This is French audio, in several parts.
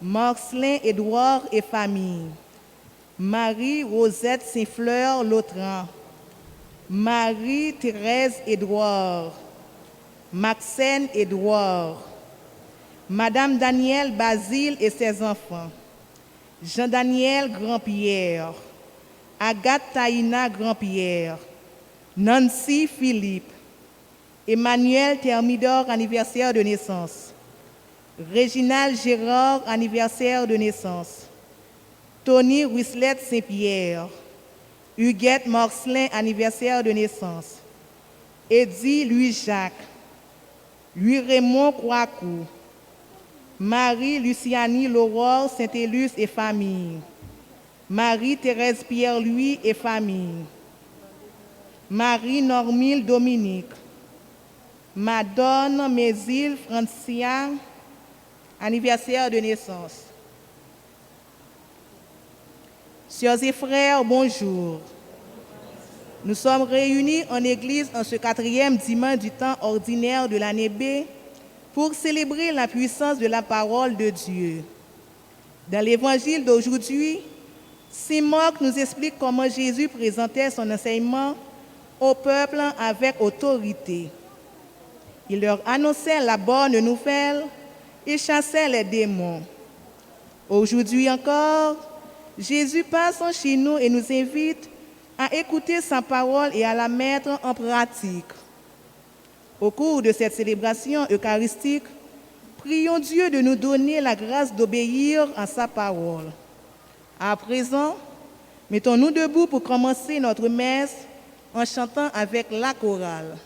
Marcelin Édouard et famille. Marie-Rosette Saint-Fleur Lautran. Marie-Thérèse Édouard. Maxène Édouard. Madame Danielle Basile et ses enfants. Jean-Daniel Grandpierre. Agathe Taïna Grandpierre. Nancy Philippe. Emmanuel Thermidor, anniversaire de naissance. Réginald Gérard, anniversaire de naissance. Tony Ruisselette Saint-Pierre. Huguette Marcelin, anniversaire de naissance. Eddie Louis-Jacques. Louis Raymond Kouakou. Marie Luciani Laurore Saint-Élus et famille. Marie-Thérèse Pierre-Louis et famille. Marie Normile Dominique. Madone Mézil Francia, anniversaire de naissance. Sœurs et frères, bonjour. Nous sommes réunis en Église en ce 4e dimanche du temps ordinaire de l'année B pour célébrer la puissance de la parole de Dieu. Dans l'évangile d'aujourd'hui, Saint Marc nous explique comment Jésus présentait son enseignement au peuple avec autorité. Il leur annonçait la bonne nouvelle et chassait les démons. Aujourd'hui encore, Jésus passe chez nous et nous invite à écouter sa parole et à la mettre en pratique. Au cours de cette célébration eucharistique, prions Dieu de nous donner la grâce d'obéir à sa parole. À présent, mettons-nous debout pour commencer notre messe en chantant avec la chorale.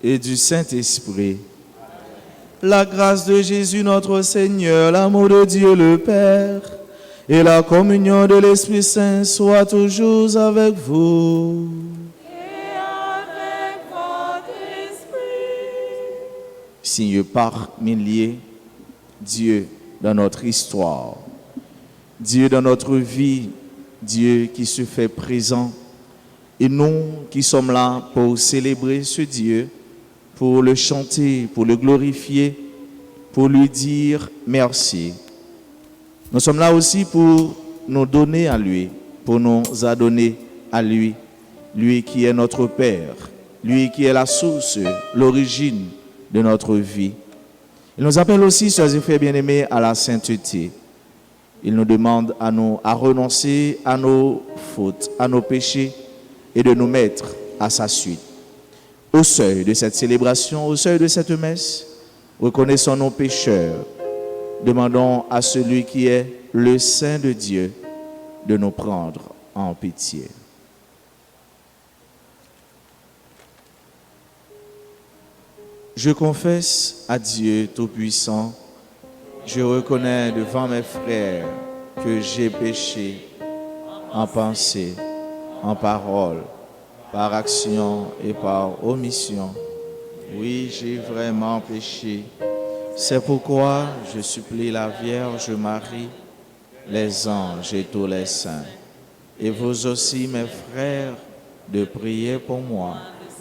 Et du Saint-Esprit. La grâce de Jésus notre Seigneur, l'amour de Dieu le Père et la communion de l'Esprit Saint soient toujours avec vous. Et avec votre esprit. Signe par milliers, Dieu dans notre histoire, Dieu dans notre vie, Dieu qui se fait présent Et nous qui sommes là pour célébrer ce Dieu, pour le chanter, pour le glorifier, pour lui dire merci. Nous sommes là aussi pour nous donner à lui, pour nous adonner à lui, lui qui est notre Père, lui qui est la source, l'origine de notre vie. Il nous appelle aussi, sœurs et frères bien-aimés, à la sainteté. Il nous demande à renoncer à nos fautes, à nos péchés et de nous mettre à sa suite. Au seuil de cette célébration, au seuil de cette messe, reconnaissons nos pécheurs. Demandons à celui qui est le Saint de Dieu de nous prendre en pitié. Je confesse à Dieu Tout-Puissant, je reconnais devant mes frères que j'ai péché en pensée, en parole, par action et par omission. Oui, j'ai vraiment péché. C'est pourquoi je supplie la Vierge Marie, les anges et tous les saints, et vous aussi, mes frères, de prier pour moi,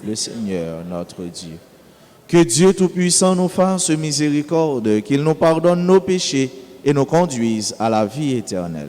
le Seigneur notre Dieu. Que Dieu Tout-Puissant nous fasse miséricorde, qu'il nous pardonne nos péchés et nous conduise à la vie éternelle.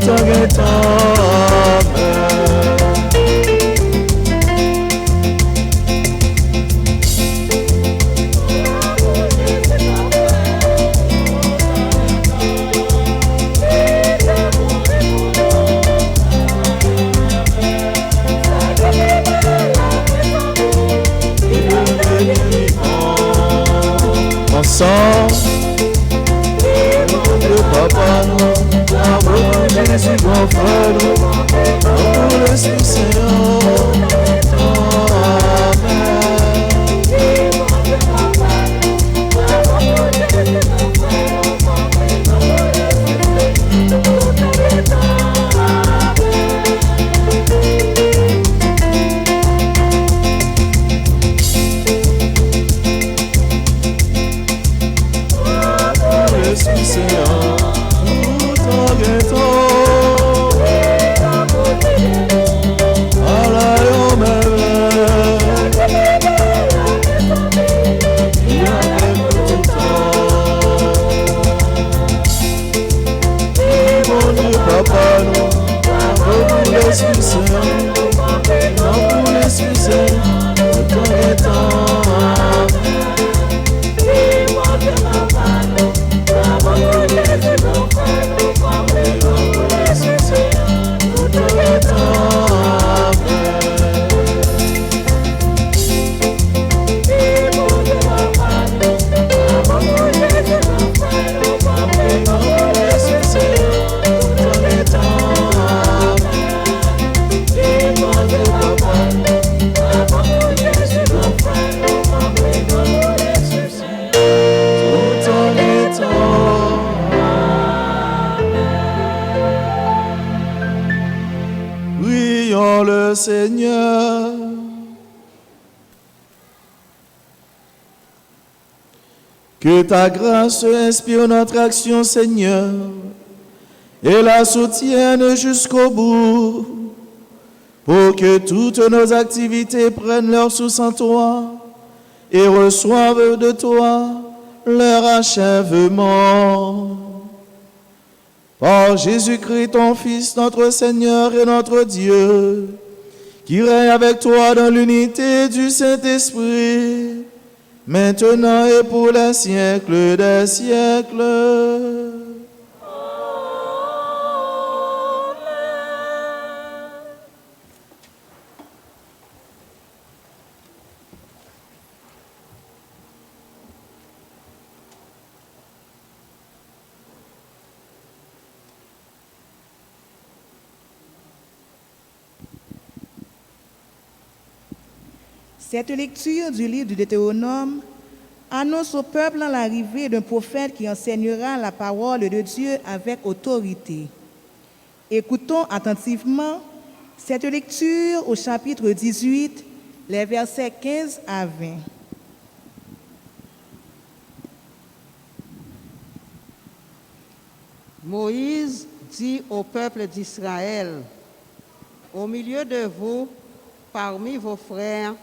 Tout en guettant. Seigneur. Que ta grâce inspire notre action, Seigneur, et la soutienne jusqu'au bout, pour que toutes nos activités prennent leur source en toi et reçoivent de toi leur achèvement. Par Jésus-Christ, ton Fils, notre Seigneur et notre Dieu, qui règne avec toi dans l'unité du Saint-Esprit, maintenant et pour les siècles des siècles. Cette lecture du livre du Deutéronome annonce au peuple l'arrivée d'un prophète qui enseignera la parole de Dieu avec autorité. Écoutons attentivement cette lecture au chapitre 18, les versets 15 à 20. Moïse dit au peuple d'Israël, « Au milieu de vous, parmi vos frères,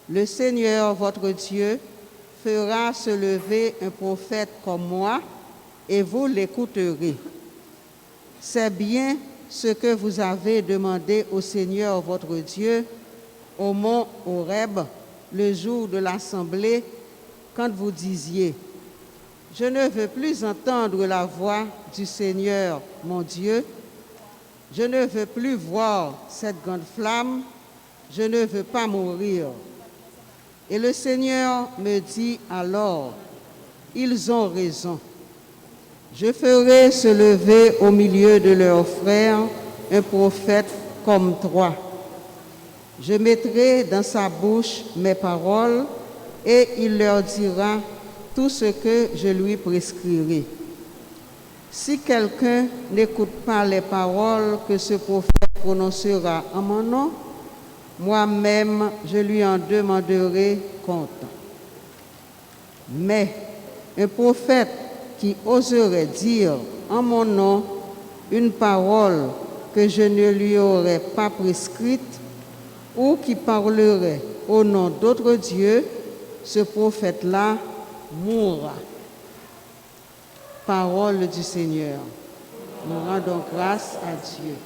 le Seigneur, votre Dieu, fera se lever un prophète comme moi, et vous l'écouterez. C'est bien ce que vous avez demandé au Seigneur, votre Dieu, au mont Horeb, le jour de l'assemblée, quand vous disiez, « Je ne veux plus entendre la voix du Seigneur, mon Dieu. Je ne veux plus voir cette grande flamme. Je ne veux pas mourir. » Et le Seigneur me dit alors, « Ils ont raison. Je ferai se lever au milieu de leurs frères un prophète comme toi. Je mettrai dans sa bouche mes paroles et il leur dira tout ce que je lui prescrirai. Si quelqu'un n'écoute pas les paroles que ce prophète prononcera en mon nom, moi-même, je lui en demanderai compte. Mais un prophète qui oserait dire en mon nom une parole que je ne lui aurais pas prescrite ou qui parlerait au nom d'autres dieux, ce prophète-là mourra. » Parole du Seigneur. Nous rendons grâce à Dieu.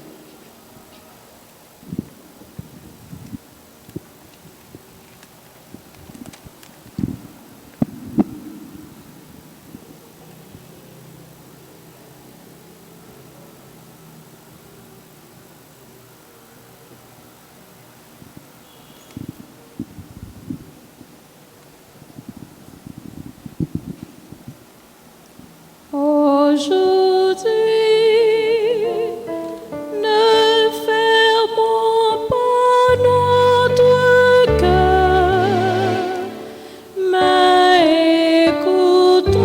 Aujourd'hui, ne fermons pas notre cœur, mais écoutons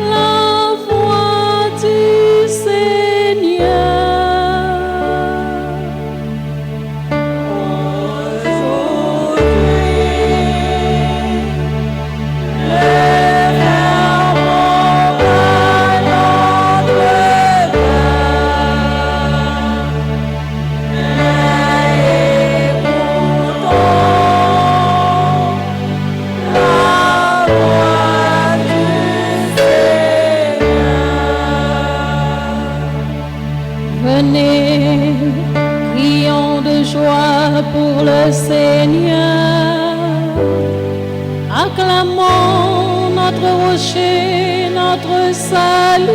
la voix du Seigneur. Venez, crions de joie pour le Seigneur. Acclamons notre rocher, notre salut.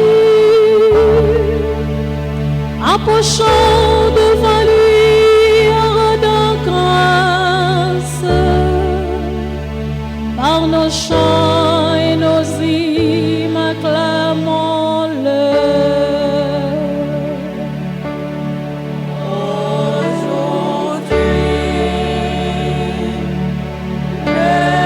Approchons devant lui en rendant grâce. Par nos chants et nos hymnes, acclamons-le. Mais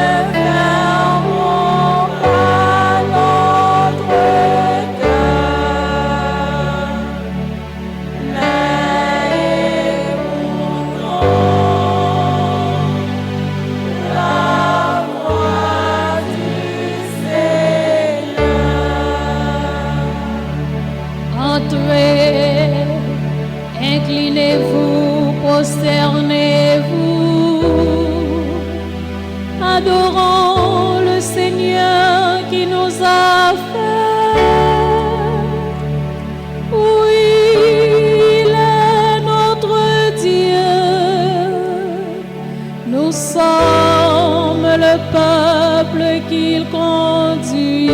adorons le Seigneur qui nous a fait. Oui, il est notre Dieu. Nous sommes le peuple qu'il conduit.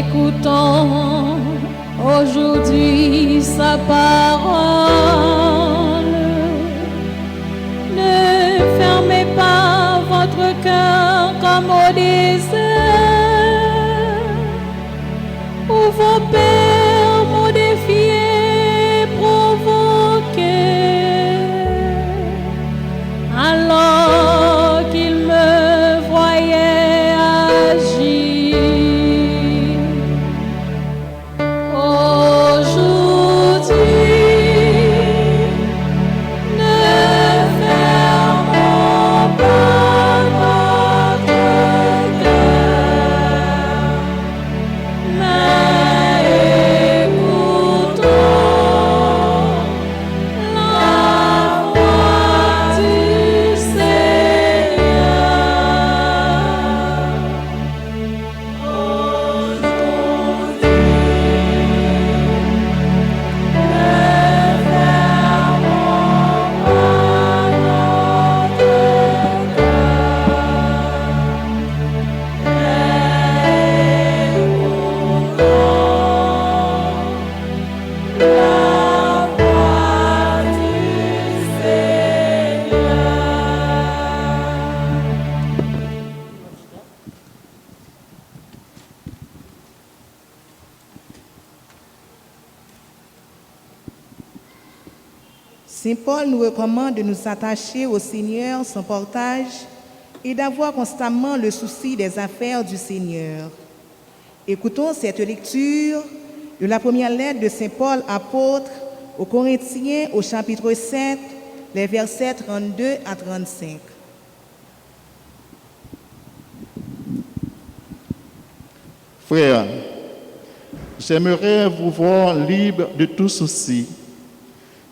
Écoutons aujourd'hui sa parole. Ne fermez pas votre cœur comme au désert, où vos pères m'ont défié, provoqué, alors qu'ils me voyaient agir. Saint Paul nous recommande de nous attacher au Seigneur sans portage et d'avoir constamment le souci des affaires du Seigneur. Écoutons cette lecture de la première lettre de Saint Paul apôtre aux Corinthiens au chapitre 7, les versets 32 à 35. Frères, j'aimerais vous voir libre de tout souci.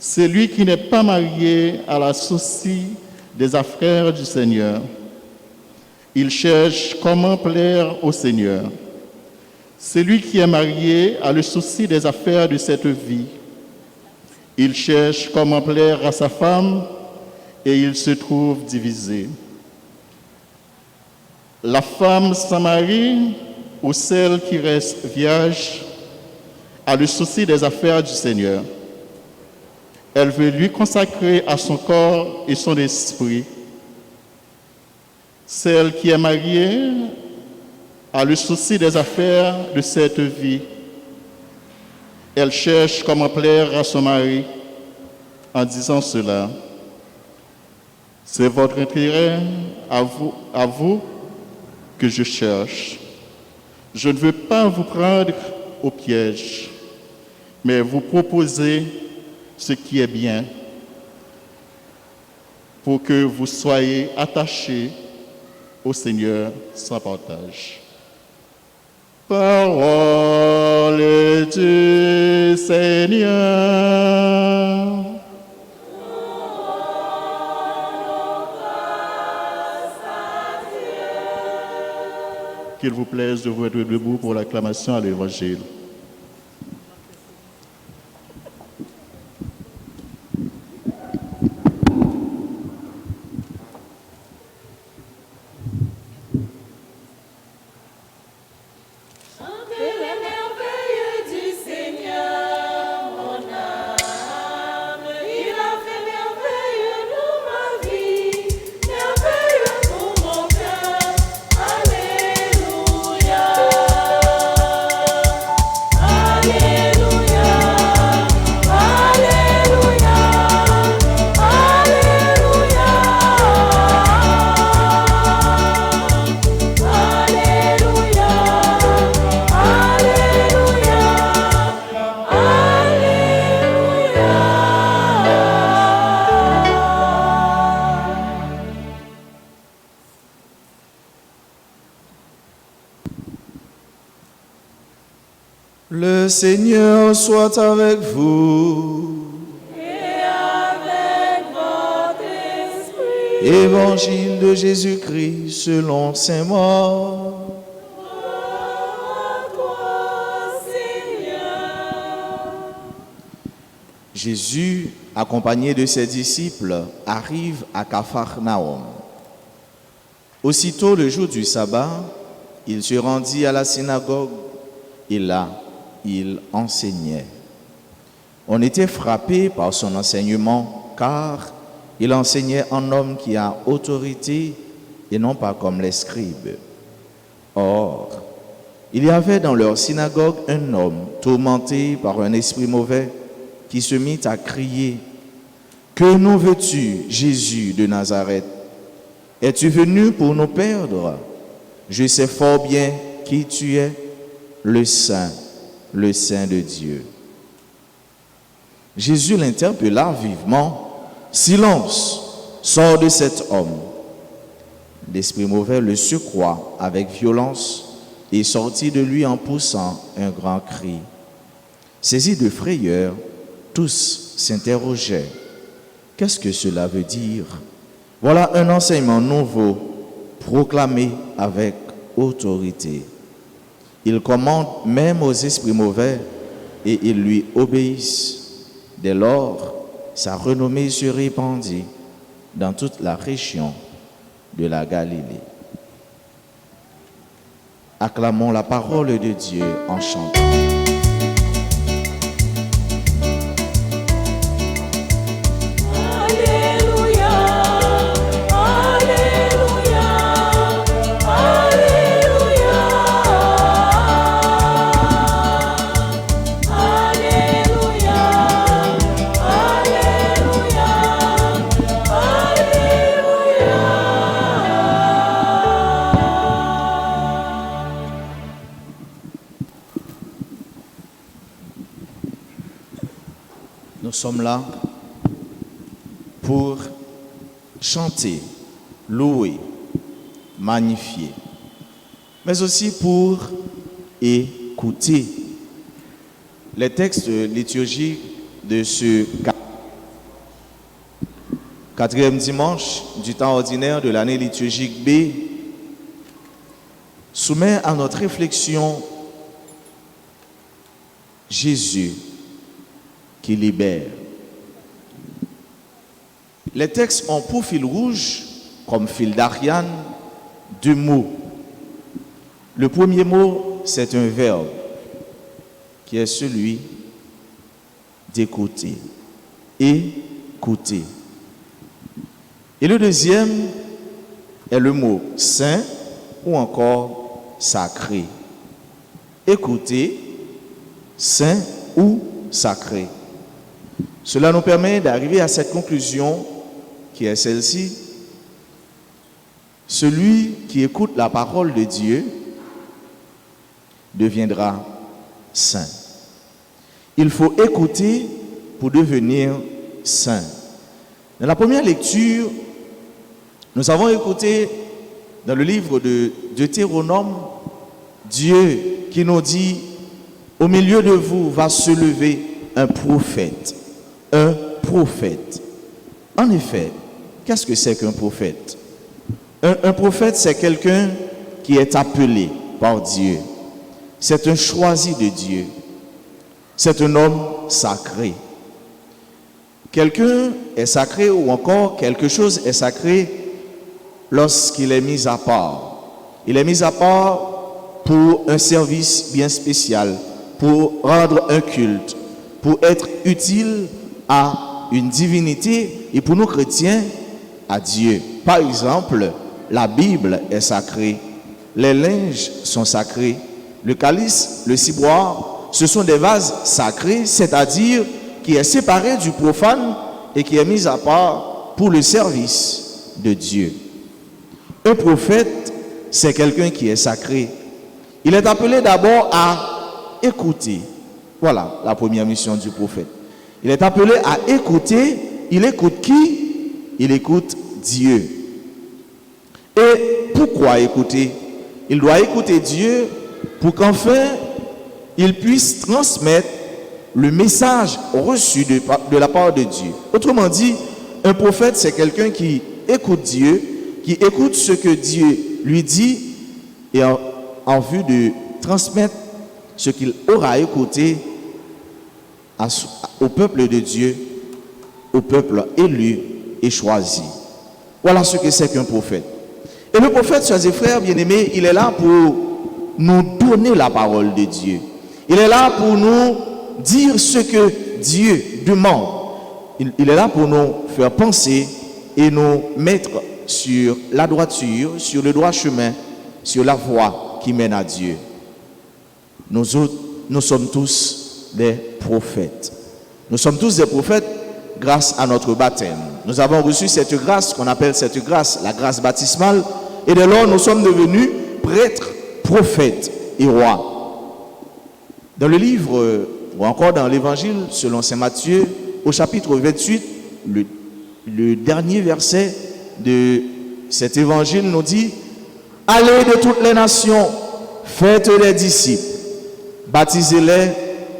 Celui qui n'est pas marié a la souci des affaires du Seigneur. Il cherche comment plaire au Seigneur. Celui qui est marié a le souci des affaires de cette vie. Il cherche comment plaire à sa femme et il se trouve divisé. La femme sans mari ou celle qui reste vierge a le souci des affaires du Seigneur. Elle veut lui consacrer à son corps et son esprit. Celle qui est mariée a le souci des affaires de cette vie. Elle cherche comment plaire à son mari en disant cela. C'est votre intérêt à vous que je cherche. Je ne veux pas vous prendre au piège, mais vous proposer ce qui est bien pour que vous soyez attachés au Seigneur sans partage. Parole du Seigneur. Qu'il vous plaise de vous être debout pour l'acclamation à l'Évangile. Le Seigneur soit avec vous. Et avec votre esprit. Évangile de Jésus-Christ selon saint Marc. À toi, Seigneur. Jésus, accompagné de ses disciples, arrive à Capharnaüm. Aussitôt le jour du sabbat, il se rendit à la synagogue et là, il enseignait. On était frappé par son enseignement car il enseignait en homme qui a autorité et non pas comme les scribes. Or, il y avait dans leur synagogue un homme tourmenté par un esprit mauvais qui se mit à crier « Que nous veux-tu, Jésus de Nazareth? Es-tu venu pour nous perdre? Je sais fort bien qui tu es, le Saint de Dieu. » Jésus l'interpella vivement. « Silence, sors de cet homme. » L'esprit mauvais le secoua avec violence et sortit de lui en poussant un grand cri. Saisis de frayeur, tous s'interrogeaient. Qu'est-ce que cela veut dire? Voilà un enseignement nouveau, proclamé avec autorité. Il commande même aux esprits mauvais et ils lui obéissent. Dès lors, sa renommée se répandit dans toute la région de la Galilée. Acclamons la parole de Dieu en chantant. Nous sommes là pour chanter, louer, magnifier, mais aussi pour écouter. Les textes liturgiques de ce quatrième dimanche du temps ordinaire de l'année liturgique B soumet à notre réflexion Jésus qui libère. Les textes ont pour fil rouge, comme fil d'Ariane, deux mots. Le premier mot, c'est un verbe qui est celui d'écouter. Écouter. Et le deuxième est le mot saint ou encore sacré. Écouter, saint ou sacré. Cela nous permet d'arriver à cette conclusion qui est celle-ci. Celui qui écoute la parole de Dieu deviendra saint. Il faut écouter pour devenir saint. Dans la première lecture, nous avons écouté dans le livre de Deutéronome, Dieu qui nous dit, au milieu de vous va se lever un prophète. Un prophète. En effet, qu'est-ce que c'est qu'un prophète? Un prophète, c'est quelqu'un qui est appelé par Dieu. C'est un choisi de Dieu. C'est un homme sacré. Quelqu'un est sacré ou encore quelque chose est sacré lorsqu'il est mis à part. Il est mis à part pour un service bien spécial, pour rendre un culte, pour être utile à une divinité et pour nous chrétiens, à Dieu. Par exemple, la Bible est sacrée, les linges sont sacrés, le calice, le ciboire, ce sont des vases sacrés, c'est-à-dire qui est séparé du profane et qui est mis à part pour le service de Dieu. Un prophète, c'est quelqu'un qui est sacré. Il est appelé d'abord à écouter. Voilà la première mission du prophète. Il est appelé à écouter. Il écoute qui? Il écoute Dieu. Et pourquoi écouter? Il doit écouter Dieu pour qu'enfin il puisse transmettre le message reçu de la part de Dieu. Autrement dit, un prophète, c'est quelqu'un qui écoute Dieu, qui écoute ce que Dieu lui dit et en vue de transmettre ce qu'il aura écouté au peuple de Dieu, au peuple élu et choisi. Voilà ce que c'est qu'un prophète. Et le prophète, chers et frères bien-aimés, il est là pour nous donner la parole de Dieu. Il est là pour nous dire ce que Dieu demande. Il est là pour nous faire penser et nous mettre sur la droiture, sur le droit chemin, sur la voie qui mène à Dieu. Nous autres, nous sommes tous des prophètes. Nous sommes tous des prophètes grâce à notre baptême. Nous avons reçu cette grâce qu'on appelle cette grâce, la grâce baptismale, et dès lors nous sommes devenus prêtres, prophètes et rois. Dans le livre, ou encore dans l'évangile selon saint Matthieu, au chapitre 28, le dernier verset de cet évangile nous dit: allez de toutes les nations, faites les disciples, baptisez-les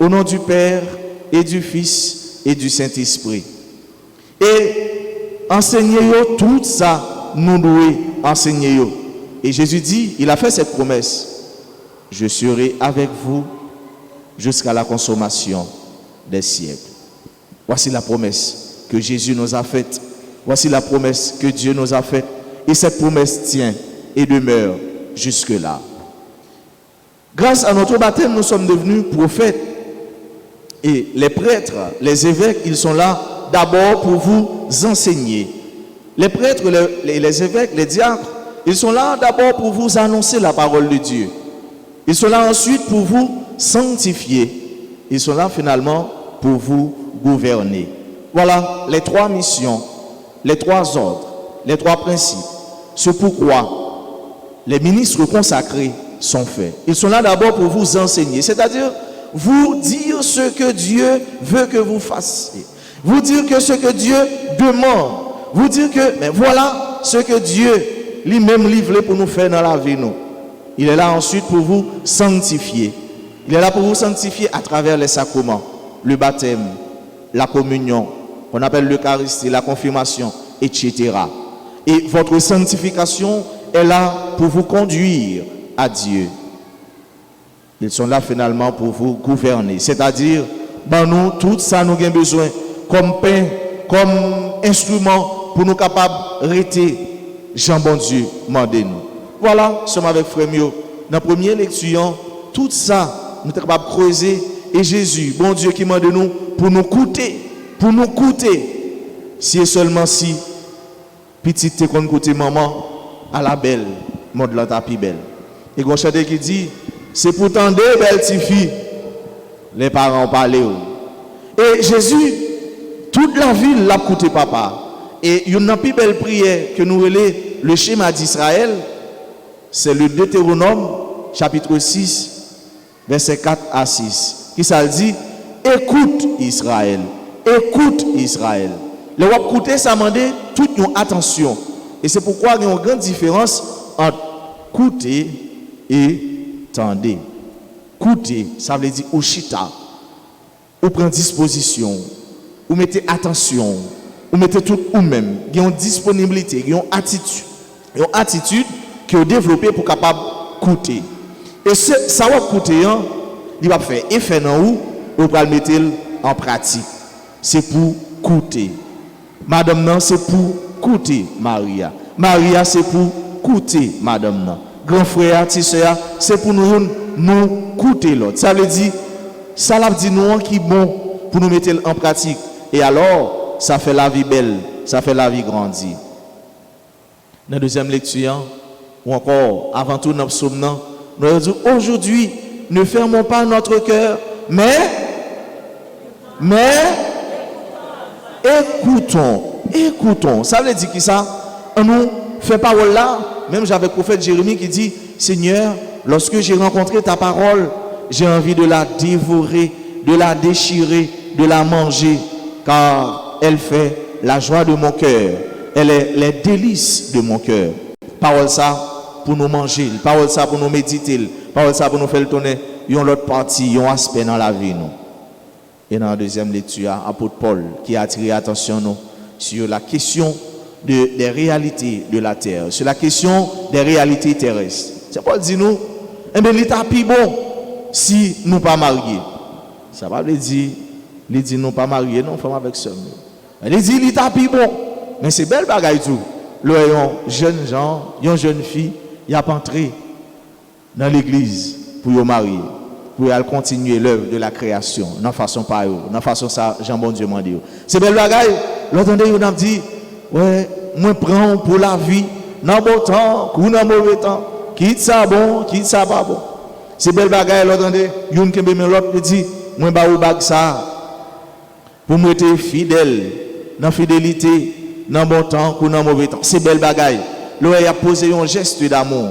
au nom du Père et du Fils et du Saint-Esprit. Et enseignez-vous tout ça, nous devons enseigner. Et Jésus dit, il a fait cette promesse: je serai avec vous jusqu'à la consommation des siècles. Voici la promesse que Jésus nous a faite. Voici la promesse que Dieu nous a faite. Et cette promesse tient et demeure jusque-là. Grâce à notre baptême, nous sommes devenus prophètes. Et les prêtres, les évêques, ils sont là d'abord pour vous enseigner. Les prêtres, les évêques, les diacres, ils sont là d'abord pour vous annoncer la parole de Dieu. Ils sont là ensuite pour vous sanctifier. Ils sont là finalement pour vous gouverner. Voilà les trois missions, les trois ordres, les trois principes. C'est pourquoi les ministres consacrés sont faits. Ils sont là d'abord pour vous enseigner, c'est-à-dire vous dire ce que Dieu veut que vous fassiez. Vous dire que ce que Dieu demande. Vous dire que, mais voilà ce que Dieu lui-même livré pour nous faire dans la vie, nous. Il est là ensuite pour vous sanctifier. Il est là pour vous sanctifier à travers les sacrements, le baptême, la communion, qu'on appelle l'Eucharistie, la confirmation, etc. Et votre sanctification est là pour vous conduire à Dieu. Ils sont là finalement pour vous gouverner. C'est-à-dire, ben nous, tout ça, nous avons besoin comme pain, comme instrument pour nous capables d'arrêter Jean bon Dieu, mandez-nous. Voilà, nous sommes avec Frère Mio. Dans la première lecture, tout ça, nous sommes capables de creuser. Et Jésus, bon Dieu qui mande nous pour nous coûter, si et seulement si, petite te qu'on coûte maman, à la belle, monde la tapis belle. Et qu'on chante qui dit, c'est pourtant deux belles petites filles, les parents parlent. Et Jésus, toute la ville l'a coûté papa. Et une plus belle prière que nous relève le schéma d'Israël, c'est le Deutéronome, chapitre 6, versets 4 à 6. Qui ça dit? Écoute Israël. Écoute Israël. Le wap écouter, ça demande toute une attention. Et c'est pourquoi il y a une grande différence entre écouter et tendez. Écouter, ça veut dire ou chita, ou prendre disposition, ou mettez attention, ou mettez tout ou même. Il y a une disponibilité, il y a une attitude qui est développée pour capable écouter. Et ça va écouter, il va faire effet dans vous, ou va le mettre en pratique. C'est pour écouter. Madame non, c'est pour écouter Maria. Maria, c'est pour écouter Madame non. Grand frère, petit soeur, c'est pour nous écouter l'autre. Ça veut dire, ça l'a dit nous qui est bon pour nous mettre en pratique. Et alors, ça fait la vie belle, ça fait la vie grandir. Dans la deuxième lecture, ou encore, avant tout, dans le psaume, nous allons dire, aujourd'hui, ne fermons pas notre cœur, mais écoutons. Ça veut dire qui ça? On nous fait parole là. Même j'avais le prophète Jérémie qui dit, Seigneur, lorsque j'ai rencontré ta parole, j'ai envie de la dévorer, de la déchirer, de la manger, car elle fait la joie de mon cœur. Elle est les délices de mon cœur. Parole ça pour nous manger, parole ça pour nous méditer, parole ça pour nous faire tourner une autre partie, un aspect dans la vie nous. Et dans la deuxième lecture, apôtre Paul qui a attiré l'attention nous sur la question des réalités de la terre, sur la question des réalités terrestres. C'est Paul dit nous, eh bien, l'état plus bon si nous pas mariés. Ça va dire, il dit nous pas mariés, non, femme avec somme. Il dit l'état plus bon, mais c'est belle bagaille tout. Le jeune gens, une jeune fille, il a entré dans l'église pour y marier, pour aller continuer l'œuvre de la création, dans façon par eux, dans façon ça, Jean bon Dieu m'a dit. C'est belle bagaille. L'entendez, il a dit, ouais, moi prends pour la vie, dans bon temps, ou dans mauvais temps, quitte ça bon, quitte ça pas bon. C'est belle bagaille, l'entendez, yon kembe men l'autre dit, moi ba ou bag ça, pour moi être fidèle, dans fidélité, dans bon temps, ou dans mauvais temps. C'est belle bagaille. L'autre a posé un geste d'amour.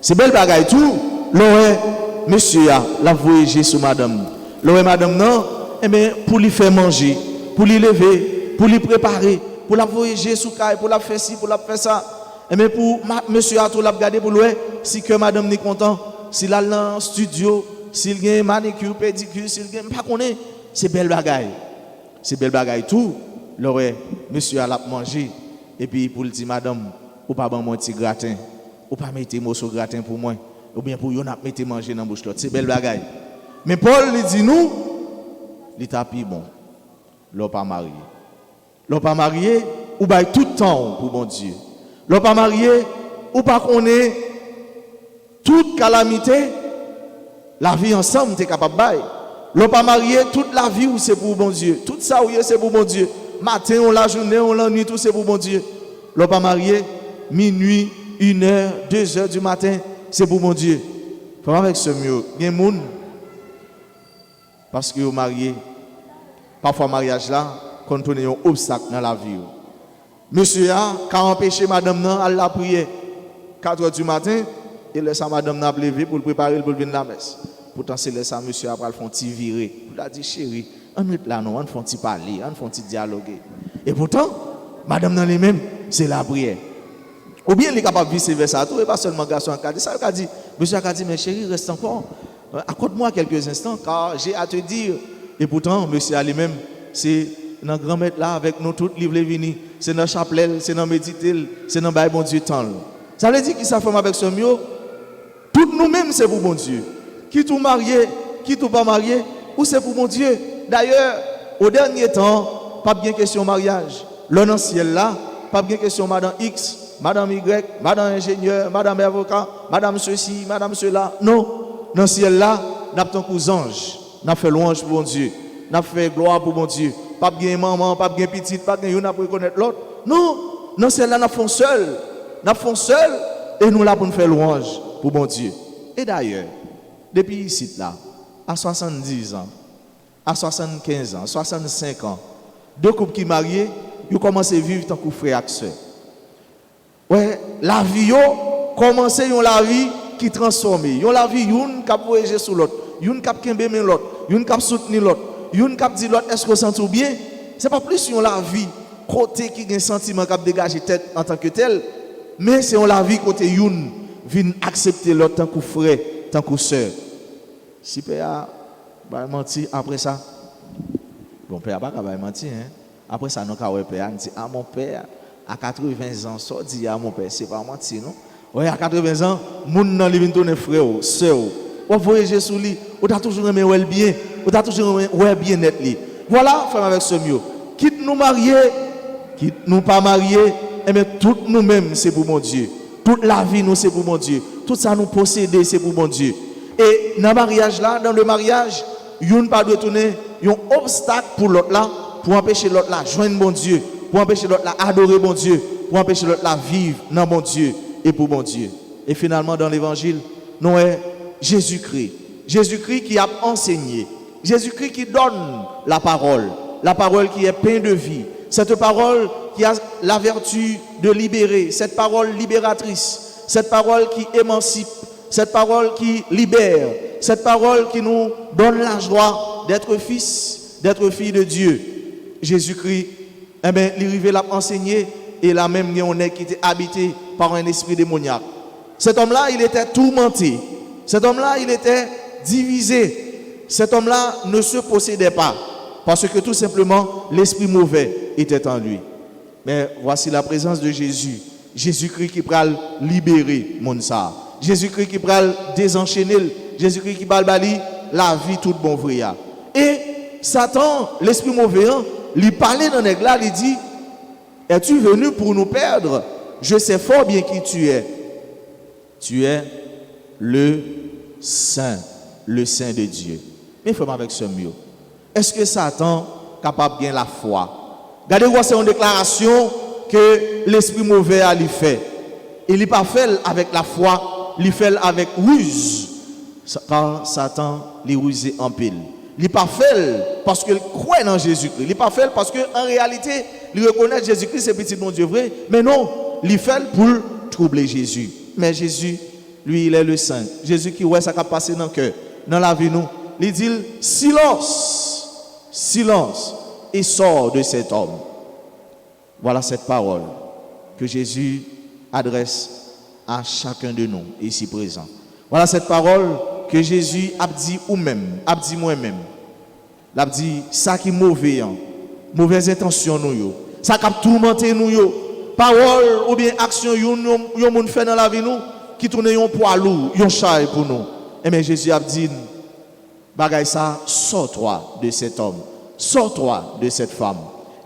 C'est belle bagaille tout. L'autre, monsieur a la voyager sur madame. L'autre madame non, eh bien pour lui faire manger, pour lui lever, pour lui préparer, pour la voyager sous caille, pour la faire ci, pour la faire ça. Et bien pour monsieur a tout la regarder pour lui, si que madame n'est content, s'il a dans studio, s'il gagne manicure, pédicure, s'il gagne pas connaît, c'est belle bagaille. C'est belle bagaille tout. L'autre monsieur a la manger et puis pour le dire madame, ou pas ban mon petit gratin, ou pas mettre morceau gratin pour moi, ou bien pour yon a mettre manger dans bouche l'autre. C'est belle bagaille. Mais Paul lui dit nous, il tapis bon. L'on pas marié. L'on pas marié, ou bail tout temps pour bon Dieu. L'on pas marié, ou pas connaît toute calamité, la vie ensemble t'es capable de bail. L'on pas marié, toute la vie ou c'est pour bon Dieu. Tout ça ou c'est pour bon Dieu. Matin, on la journée, on la nuit, tout c'est pour bon Dieu. L'on pas marié, minuit, 1h, 2h du matin, c'est pour mon Dieu. Faut avec ce mieux. Il y a des gens, parce que vous marié, parfois mariage là, quand on est un obstacle dans la vie. Monsieur a empêché madame à la prière 4h du matin, et laisse madame a lever pour le préparer pour venir à la messe. Pourtant, c'est ça, monsieur a fait un petit viré. Il a dit, chérie, on est là, non, on fait un petit parler, on fait un petit dialoguer. Et pourtant, madame dans les mêmes, c'est la prière. Ou bien il est capable de vice versa tout, et pas seulement garçon a dit. Ça a dit, monsieur a dit, mais chérie, reste encore. Accorde-moi quelques instants, car j'ai à te dire. Et pourtant, monsieur a lui-même, c'est dans le grand maître là, avec nous tous livres les vinis. C'est dans le chapelet, c'est dans le méditer, c'est dans le bon Dieu temps. Ça veut dire qu'il s'affirme avec ce mieux. Tout nous-mêmes, c'est pour bon Dieu. Qui tout marié, qui tout pas marié, ou c'est pour mon Dieu. D'ailleurs, au dernier temps, pas bien question mariage. L'un dans ciel là, pas bien question madame X, madame Y, madame ingénieur, madame avocat, madame ceci, madame cela. Non, dans le ciel là, nous avons aux anges, nous avons fait louange pour mon Dieu, nous avons fait gloire pour mon Dieu. Pas bien maman, pas bien petite, pas bien une pour reconnaître l'autre. Non, dans le ciel là, nous faisons seul, et nous là pour nous faire louange pour mon Dieu. Et d'ailleurs, depuis ici là, à 70 ans, à 75 ans, 65 ans, deux couples qui mariés, ils commencent à vivre tant que frère et sœur. Ouais, la vie commence la vie qui transforme. Yon la vie une qui voyager sur l'autre, une qui kembe l'autre, une qui soutenir l'autre, une qui dit l'autre est-ce qu'on sent bien? C'est pas plus yon la vie côté qui a un sentiment qui dégage tête en tant que tel, mais c'est la vie côté une vient accepter l'autre tant que frère, tant que sœur. Si père va mentir après ça, bon père pas va mentir hein. Après ça, nous avons père, dit ah mon père, à 80 ans, ça dit à mon père, c'est pas mentir, non? Oui, à 80 ans, mon nan li vinn tourner frère, sœur, ou voyager sous lui, ou t'as toujours aimé ouais bien, ou t'as toujours aimé ouais bien net li. Voilà, frère avec ce mieux. Quitte nous marier, quitte nous pas marier, et bien tout nous-mêmes c'est pour mon Dieu. Toute la vie nous c'est pour mon Dieu. Tout ça nous posséder c'est pour mon Dieu. Et dans le mariage là, dans le mariage, yon pas doit tourner, yon obstacle pour l'autre là. Pour empêcher l'autre là joindre bon Dieu, pour empêcher l'autre là adorer bon Dieu, pour empêcher l'autre là vivre dans bon Dieu et pour bon Dieu. Et finalement dans l'évangile, nous avons Jésus-Christ. Jésus-Christ qui a enseigné. Jésus-Christ qui donne la parole qui est pleine de vie. Cette parole qui a la vertu de libérer, cette parole libératrice, cette parole qui émancipe, cette parole qui libère, cette parole qui nous donne la joie d'être fils, d'être fille de Dieu. Jésus-Christ, eh bien, il l'a enseigné et là même on est qui était habité par un esprit démoniaque. Cet homme-là, il était tourmenté. Cet homme-là, il était divisé. Cet homme-là ne se possédait pas parce que tout simplement l'esprit mauvais était en lui. Mais voici la présence de Jésus. Jésus-Christ qui va libérer Monsa. Jésus-Christ qui va désenchaîner. Jésus-Christ qui va balayer la vie toute bon vrai. Et Satan, l'esprit mauvais, lui parlait dans l'église, il dit: es-tu venu pour nous perdre? Je sais fort bien qui tu es. Tu es le Saint de Dieu. Mais il faut avec ce mieux. Est-ce que Satan est capable de gagner la foi? Regardez-vous, c'est une déclaration que l'esprit mauvais a lui fait. Il n'est pas fait avec la foi, il fait avec ruse. Car Satan les rusé en pile. Il n'est pas fait parce qu'il croit dans Jésus-Christ. Il n'est pas fait parce qu'en réalité, il reconnaît Jésus-Christ, c'est petit bon Dieu vrai. Mais non, il fait pour troubler Jésus. Mais Jésus, lui, il est le Saint. Jésus qui voit ça qui a passé dans le cœur, dans la vie, nous. Il dit: silence, silence, et sort de cet homme. Voilà cette parole que Jésus adresse à chacun de nous ici présents. Voilà cette parole que Jésus a dit ou même, a dit moi-même. Il a dit ça qui est mauvais, mauvaise intention nous, ça qui a tourmenté nous, parole ou bien action yon moun fait dans la vie nous qui tourne un poids lourd, un charge pour nous. Et bien Jésus a dit bagay ça, sors-toi de cet homme, sors-toi de cette femme.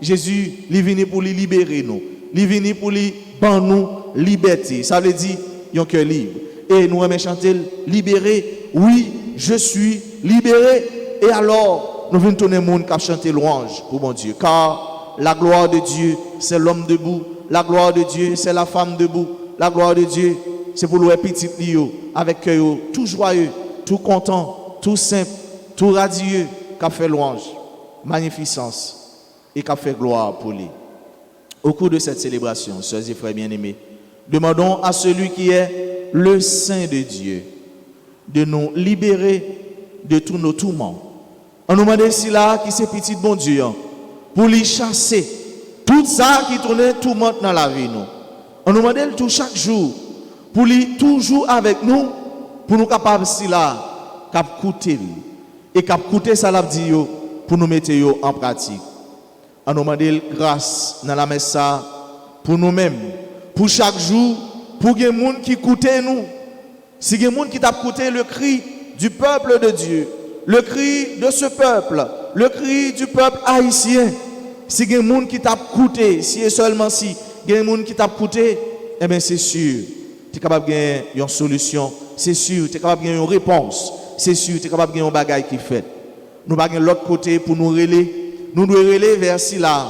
Jésus, il est venu pour lui libérer nous. Il est venu pour lui ban nous liberté. Ça veut dire un cœur libre. Et nous aimons chanter libéré. Oui, je suis libéré. Et alors, nous venons tourner le monde qui a chanté louange pour mon Dieu. Car la gloire de Dieu, c'est l'homme debout. La gloire de Dieu, c'est la femme debout. La gloire de Dieu, c'est pour le petit Lio, avec cœur tout joyeux, tout content, tout simple, tout radieux, qui a fait louange, magnificence et qui a fait gloire pour lui. Au cours de cette célébration, sœurs et frères bien-aimés, demandons à celui qui est le Saint de Dieu de nous libérer de tous nos tourments. On nous demande ici là qui c'est petit bon Dieu pour lui chasser tout ça qui tourne tourmente dans la vie nous. On nous demande tout chaque jour pour lui toujours avec nous pour nous capables si là cap coûter et cap coûter ça l'a dit pour nous mettre en pratique. On nous demande grâce dans la messe pour nous-mêmes, pour chaque jour, pour les gens qui écoutent nous. Si les gens qui t'a écouté le cri du peuple de Dieu, le cri de ce peuple, le cri du peuple haïtien, si les gens qui t'a écouté, si et seulement si, les gens qui t'a écouté, eh bien c'est sûr, tu es capable de gagner une solution, c'est sûr, tu es capable de gagner une réponse, c'est sûr, tu es capable de gagner un bagage qui fait. Nous ne pouvons pas l'autre côté pour nous relayer. Nous devons relayer vers ci là,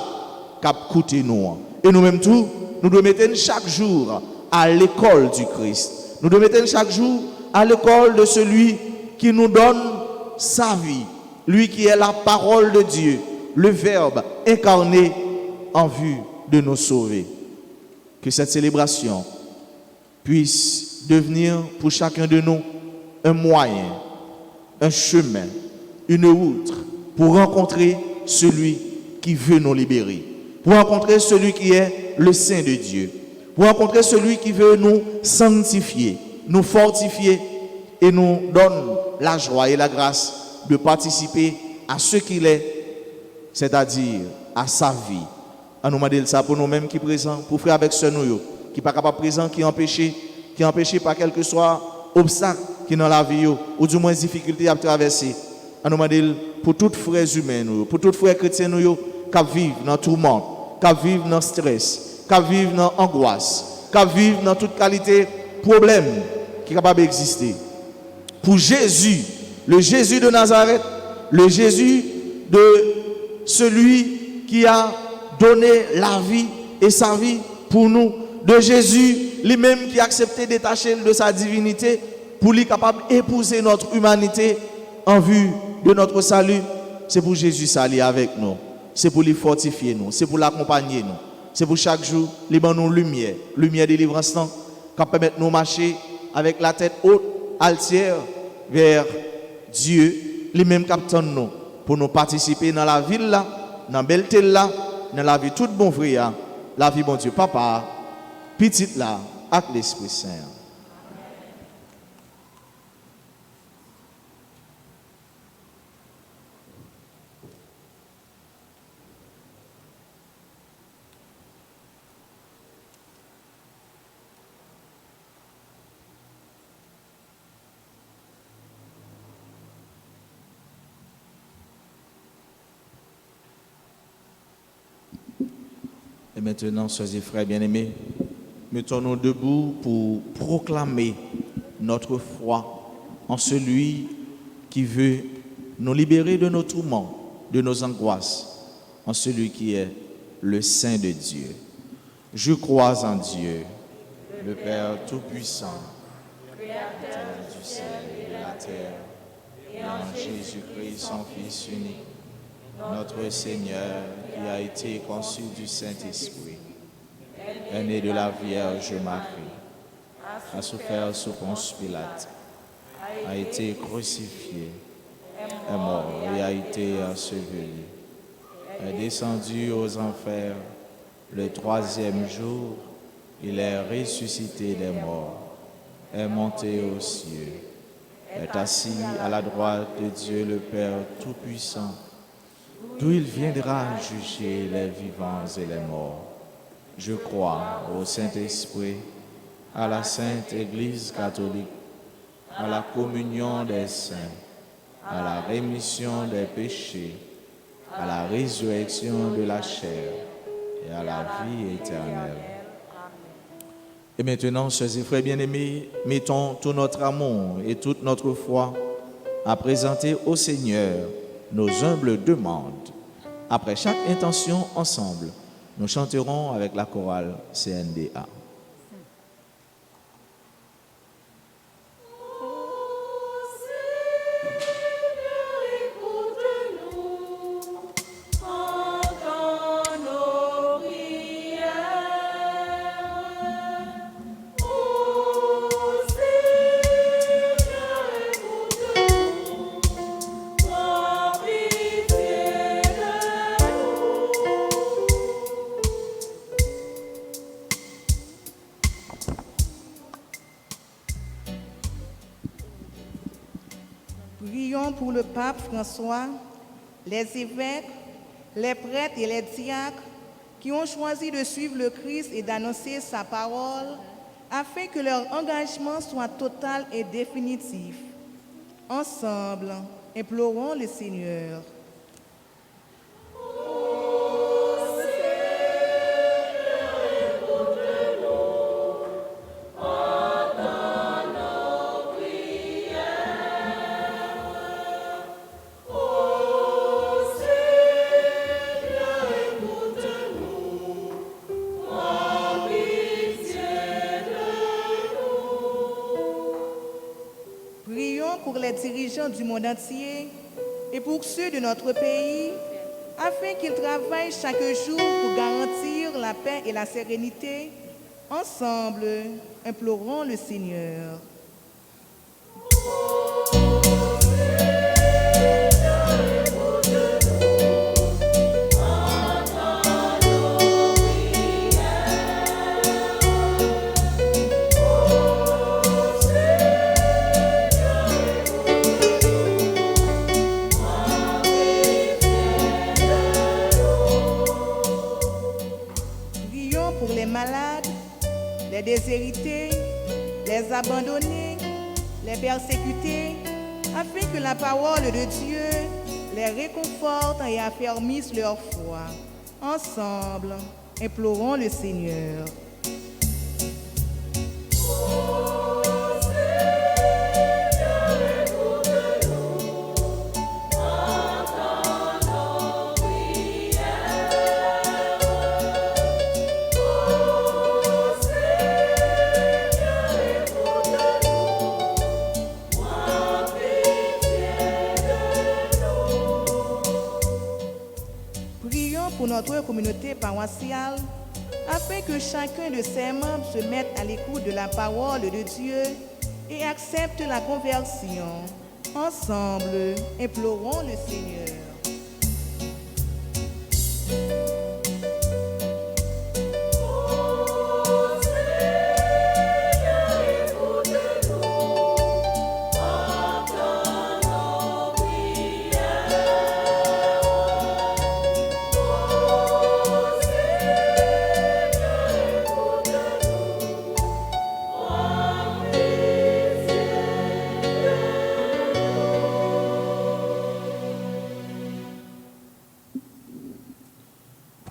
cap coûter nous. Et nous-mêmes tout, nous devons mettre chaque jour à l'école du Christ. Nous devons mettre chaque jour à l'école de celui qui nous donne sa vie. Lui qui est la parole de Dieu, le Verbe incarné en vue de nous sauver. Que cette célébration puisse devenir pour chacun de nous un moyen, un chemin, une route pour rencontrer celui qui veut nous libérer, pour rencontrer celui qui est le Saint de Dieu, pour rencontrer celui qui veut nous sanctifier, nous fortifier et nous donne la joie et la grâce de participer à ce qu'il est, c'est-à-dire à sa vie. On nous demande ça pour nous-mêmes qui présents, pour frères avec ceux nous, qui ne sont pas capables présents, qui empêchés par quel que soit obstacle qui dans la vie, ou du moins difficulté à traverser. On nous demande pour tous les frères humains, pour tous les frères chrétiens qui vivent dans le tourment, qui vivent dans le stress, qui vivent dans l'angoisse, qui vivent dans toute qualité de problème qui est capable d'exister. Pour Jésus, le Jésus de Nazareth, le Jésus de celui qui a donné la vie et sa vie pour nous, de Jésus lui-même qui a accepté de détacher de sa divinité pour lui capable d'épouser notre humanité en vue de notre salut. C'est pour Jésus s'allier avec nous, c'est pour lui fortifier nous, c'est pour l'accompagner nous, c'est pour chaque jour lui donner nous lumière de délivrance qui permet de nous marcher avec la tête haute, altière vers Dieu, lui-même qui attend nous pour nous participer dans la ville là, dans la belle telle là, dans la vie toute bon vrai, la vie bon Dieu papa, petite là, avec l'Esprit Saint. Et maintenant, sœurs et frères bien-aimés, mettons-nous debout pour proclamer notre foi en celui qui veut nous libérer de nos tourments, de nos angoisses, en celui qui est le Saint de Dieu. Je crois en Dieu, le Père Tout-Puissant, Créateur du ciel et de la terre, et en Jésus-Christ, son Fils unique, notre Seigneur, qui a été conçu du Saint-Esprit, est né de la Vierge Marie, a souffert sous Ponce Pilate, a été crucifié, est mort et a été enseveli, est descendu aux enfers. Le troisième jour, il est ressuscité des morts, est monté aux cieux, est assis à la droite de Dieu le Père Tout-Puissant, d'où il viendra juger les vivants et les morts. Je crois au Saint-Esprit, à la Sainte Église catholique, à la communion des saints, à la rémission des péchés, à la résurrection de la chair et à la vie éternelle. Et maintenant, chers et frères bien-aimés, mettons tout notre amour et toute notre foi à présenter au Seigneur nos humbles demandes. Après chaque intention, ensemble, nous chanterons avec la chorale CNDA. Prions pour le pape François, les évêques, les prêtres et les diacres qui ont choisi de suivre le Christ et d'annoncer sa parole afin que leur engagement soit total et définitif. Ensemble, implorons le Seigneur. Pour les dirigeants du monde entier et pour ceux de notre pays, afin qu'ils travaillent chaque jour pour garantir la paix et la sérénité. Ensemble, implorons le Seigneur. Les déshérités, les abandonnés, les persécutés, afin que la parole de Dieu les réconforte et affermisse leur foi. Ensemble, implorons le Seigneur. Pour notre communauté paroissiale, afin que chacun de ses membres se mette à l'écoute de la parole de Dieu et accepte la conversion. Ensemble, implorons le Seigneur.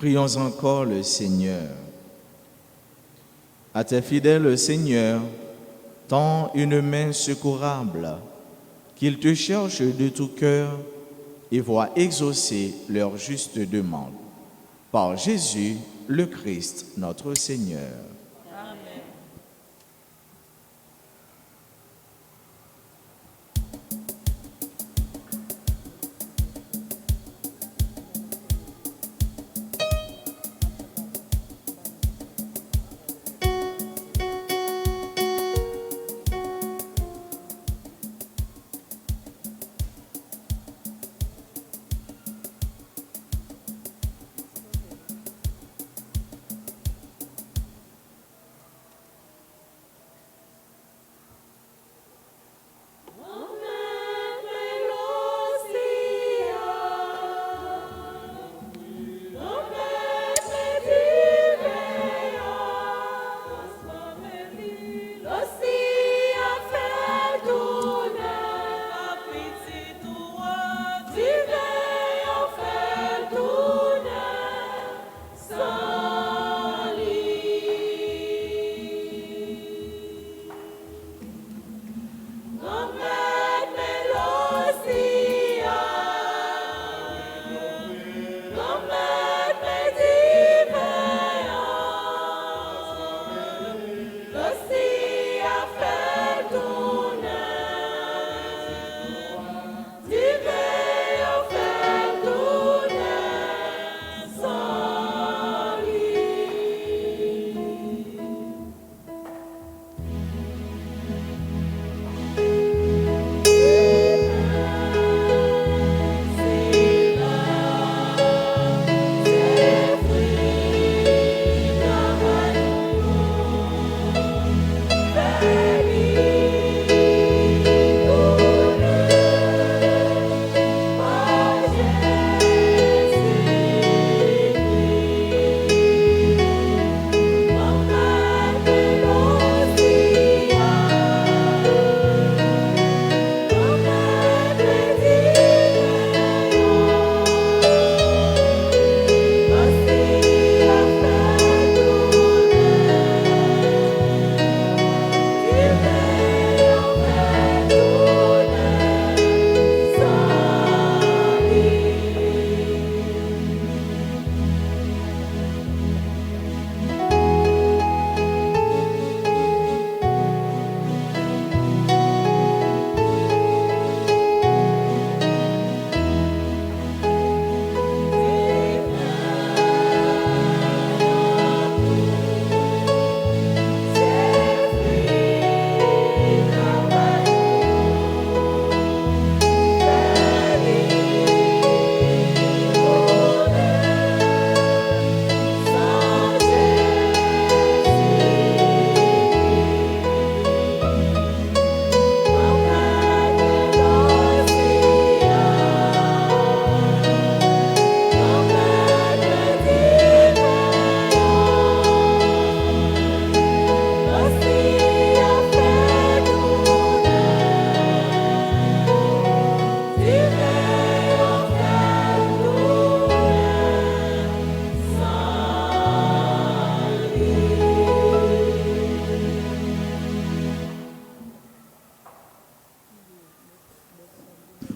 Prions encore le Seigneur. À tes fidèles, Seigneur, tends une main secourable, qu'ils te cherchent de tout cœur et voient exaucer leur juste demande. Par Jésus, le Christ, notre Seigneur. Amen.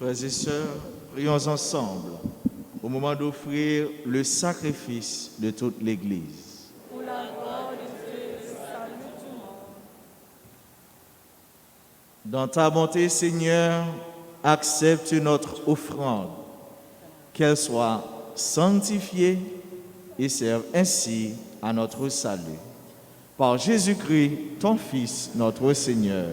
Frères et sœurs, prions ensemble au moment d'offrir le sacrifice de toute l'Église. Pour la gloire de Dieu et le salut du monde. Dans ta bonté, Seigneur, accepte notre offrande, qu'elle soit sanctifiée et serve ainsi à notre salut. Par Jésus-Christ, ton Fils, notre Seigneur.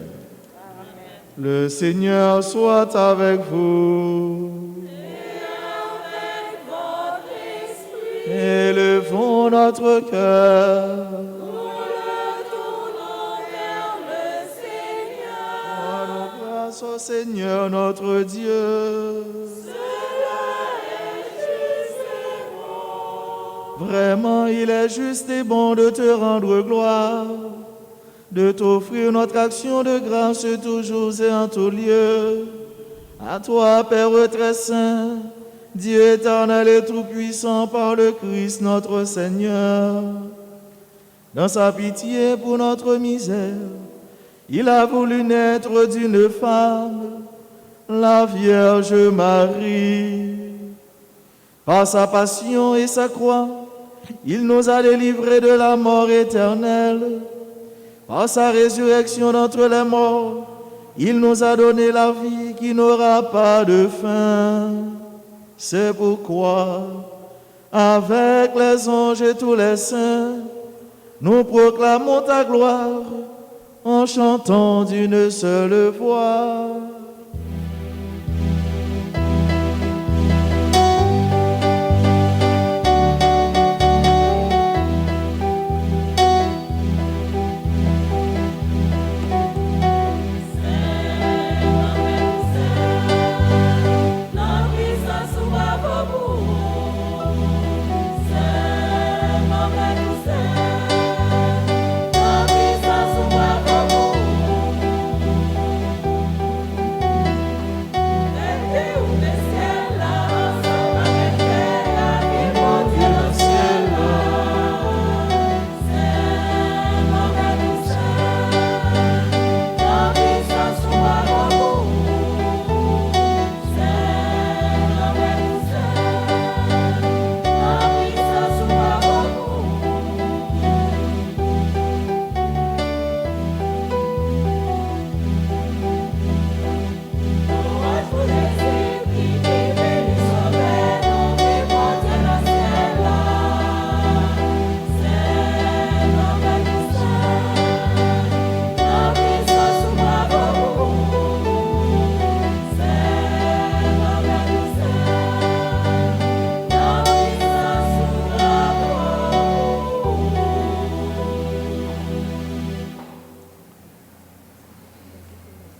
Le Seigneur soit avec vous. Et avec votre esprit, Élevons notre cœur. nous le tournons vers le Seigneur. Rendons grâce au Seigneur notre Dieu. Vraiment, il est juste et bon de te rendre gloire, de t'offrir notre action de grâce toujours et en tout lieu. À toi, Père très saint, Dieu éternel et tout-puissant par le Christ notre Seigneur, dans sa pitié pour notre misère, il a voulu naître d'une femme, la Vierge Marie. Par sa passion et sa croix, il nous a délivrés de la mort éternelle. Par sa résurrection d'entre les morts, il nous a donné la vie qui n'aura pas de fin. C'est pourquoi, avec les anges et tous les saints, nous proclamons ta gloire en chantant d'une seule voix.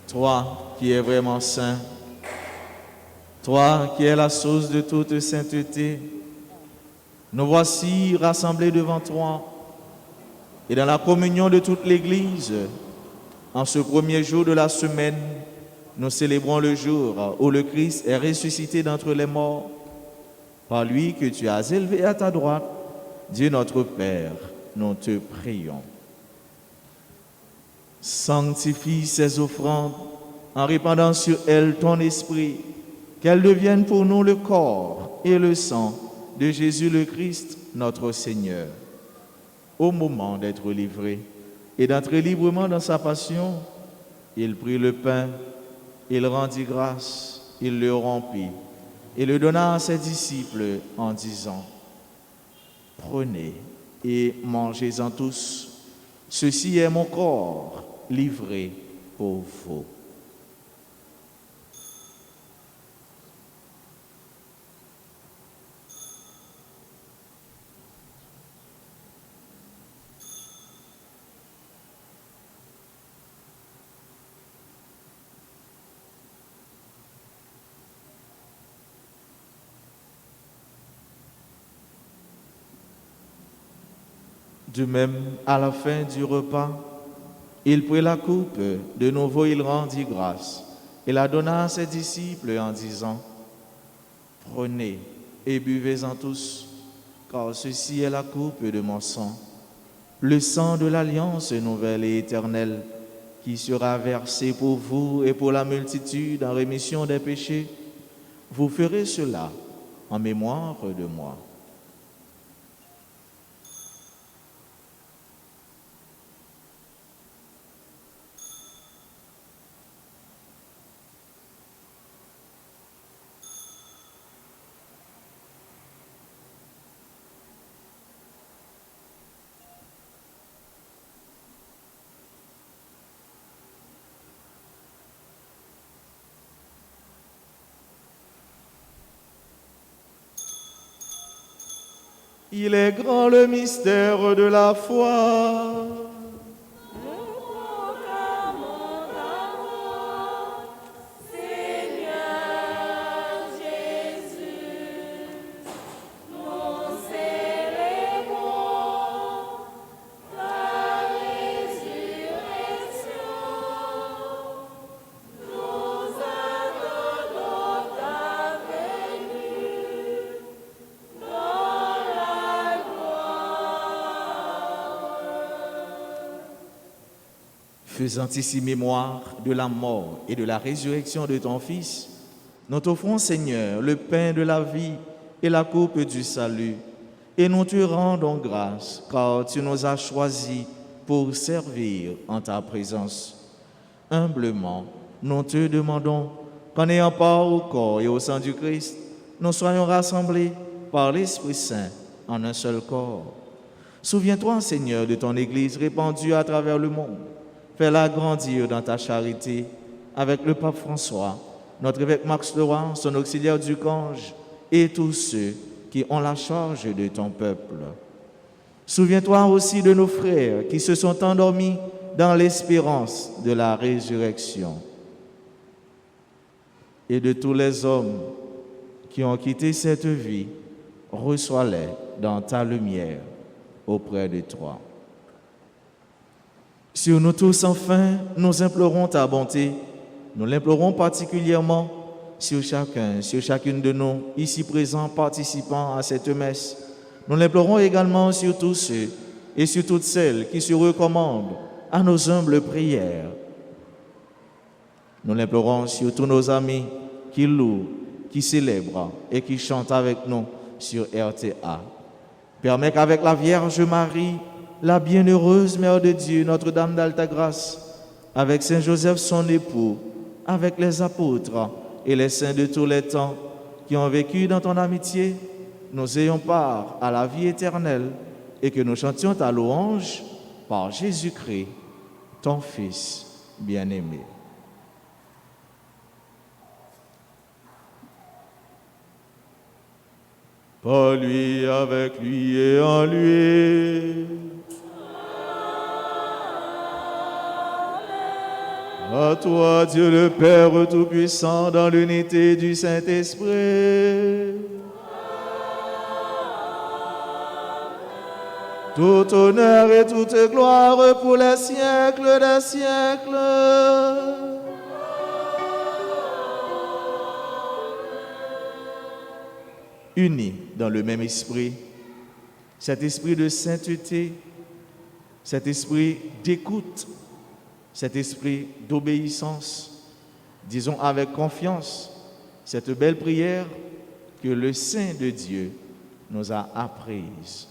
Toi qui es vraiment saint, toi qui es la source de toute sainteté, nous voici rassemblés devant toi et dans la communion de toute l'Église. En ce premier jour de la semaine, nous célébrons le jour où le Christ est ressuscité d'entre les morts. Par lui que tu as élevé à ta droite, Dieu notre Père, nous te prions. Sanctifie ces offrandes en répandant sur elles ton esprit, qu'elles deviennent pour nous le corps et le sang de Jésus le Christ, notre Seigneur. Au moment d'être livré et d'entrer librement dans sa passion, il prit le pain, il rendit grâce, il le rompit et le donna à ses disciples en disant: Prenez et mangez-en tous, ceci est mon corps livré pour vous. De même, à la fin du repas, il prit la coupe, de nouveau il rendit grâce et la donna à ses disciples en disant: Prenez et buvez-en tous, car ceci est la coupe de mon sang, le sang de l'alliance nouvelle et éternelle, qui sera versé pour vous et pour la multitude en rémission des péchés. Vous ferez cela en mémoire de moi. Il est grand le mystère de la foi. faisant ici mémoire de la mort et de la résurrection de ton Fils, nous t'offrons, Seigneur, le pain de la vie et la coupe du salut, et nous te rendons grâce, car tu nous as choisis pour servir en ta présence. Humblement, nous te demandons qu'en ayant part au corps et au sang du Christ, nous soyons rassemblés par l'Esprit Saint en un seul corps. Souviens-toi, Seigneur, de ton Église répandue à travers le monde. Fais-la grandir dans ta charité avec le pape François, notre évêque Max Leroy, son auxiliaire du Cange, et tous ceux qui ont la charge de ton peuple. Souviens-toi aussi de nos frères qui se sont endormis dans l'espérance de la résurrection et de tous les hommes qui ont quitté cette vie. Reçois-les dans ta lumière auprès de toi. Sur nous tous, enfin, nous implorons ta bonté. Nous l'implorons particulièrement sur chacun, sur chacune de nous, ici présents, participant à cette messe. Nous l'implorons également sur tous ceux et sur toutes celles qui se recommandent à nos humbles prières. Nous l'implorons sur tous nos amis qui louent, qui célèbrent et qui chantent avec nous sur RTA. Permets qu'avec la Vierge Marie, la bienheureuse Mère de Dieu, Notre-Dame d'Alta Grâce, avec Saint Joseph son époux, avec les apôtres et les saints de tous les temps qui ont vécu dans ton amitié, nous ayons part à la vie éternelle et que nous chantions ta louange par Jésus-Christ, ton Fils bien-aimé. Par lui, avec lui et en lui. À toi, Dieu le Père Tout-Puissant, dans l'unité du Saint-Esprit. Tout honneur et toute gloire pour les siècles des siècles. Unis dans le même esprit, cet esprit de sainteté, cet esprit d'écoute, cet esprit d'obéissance, disons avec confiance cette belle prière que le Saint de Dieu nous a apprise.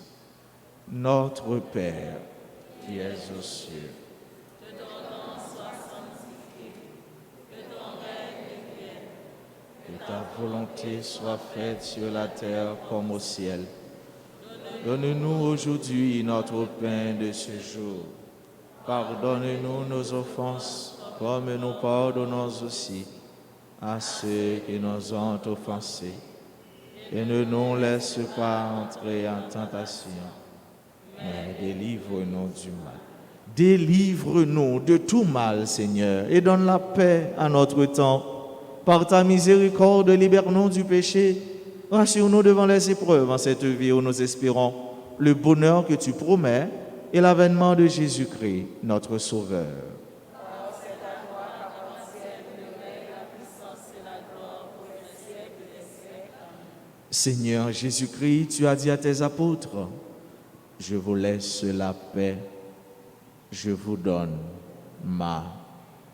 Notre Père, qui es aux cieux, que ton nom soit sanctifié, que ton règne vienne, que ta volonté soit faite sur la terre comme au ciel. Donne-nous aujourd'hui notre pain de ce jour. Pardonne-nous nos offenses, comme nous pardonnons aussi à ceux qui nous ont offensés. Et ne nous laisse pas entrer en tentation, mais délivre-nous du mal. Délivre-nous de tout mal, Seigneur, et donne la paix à notre temps. Par ta miséricorde, libère-nous du péché. Rassure-nous devant les épreuves en cette vie où nous espérons le bonheur que tu promets et l'avènement de Jésus-Christ, notre Sauveur. Seigneur Jésus-Christ, tu as dit à tes apôtres, je vous laisse la paix, je vous donne ma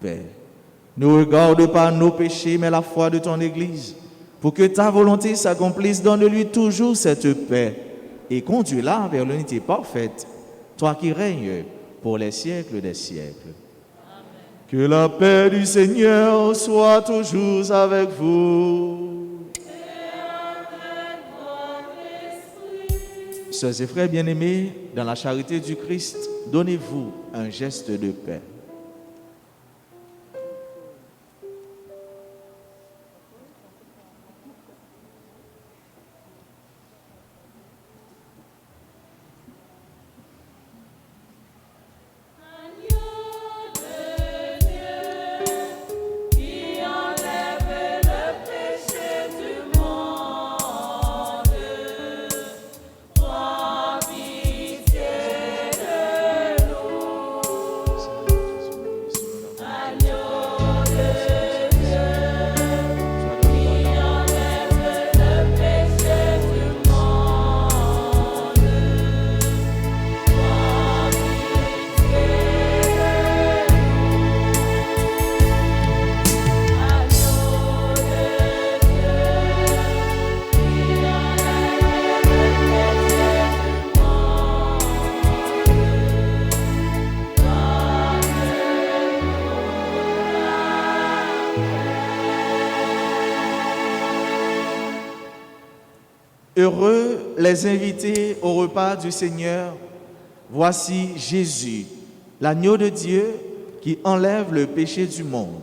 paix. Ne regarde pas nos péchés, mais la foi de ton Église. Pour que ta volonté s'accomplisse, donne-lui toujours cette paix et conduis-la vers l'unité parfaite, toi qui règnes pour les siècles des siècles. Amen. Que la paix du Seigneur soit toujours avec vous. Et avec votre esprit. Sœurs et frères bien-aimés, dans la charité du Christ, donnez-vous un geste de paix. Heureux les invités au repas du Seigneur. Voici Jésus, l'agneau de Dieu qui enlève le péché du monde.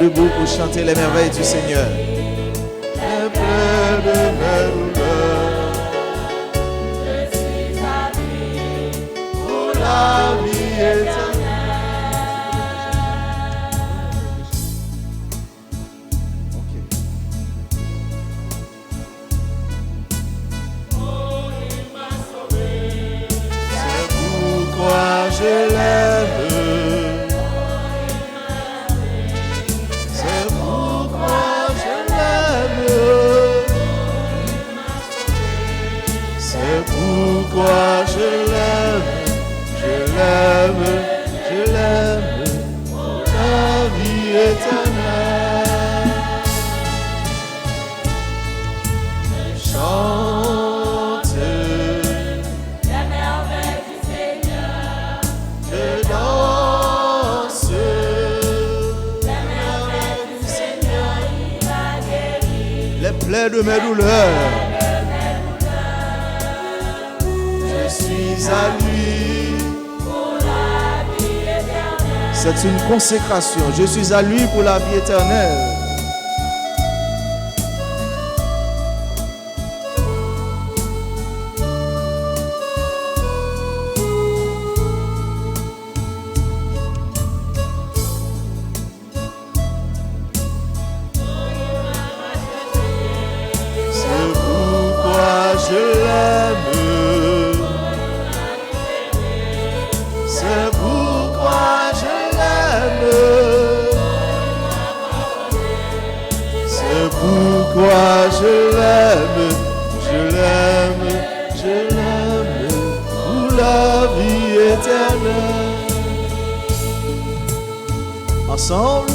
Debout pour chanter les merveilles du Seigneur. Les plaies de mes douleurs, je suis à lui pour la vie éternelle. Okay. C'est pourquoi je l'aime. C'est pourquoi je l'aime. C'est pourquoi je l'aime. Je l'aime, je l'aime. La vie éternelle. Chante La merveille du Seigneur, je danse. la merveille du Seigneur, il a guéri. Les plaies de mes douleurs, je suis à lui. Pour la vie éternelle, C'est une consécration. Je suis à lui pour la vie éternelle. C'est pourquoi je l'aime. C'est pourquoi je l'aime. C'est pourquoi je l'aime. Je l'aime, je l'aime pour la vie éternelle. Ensemble.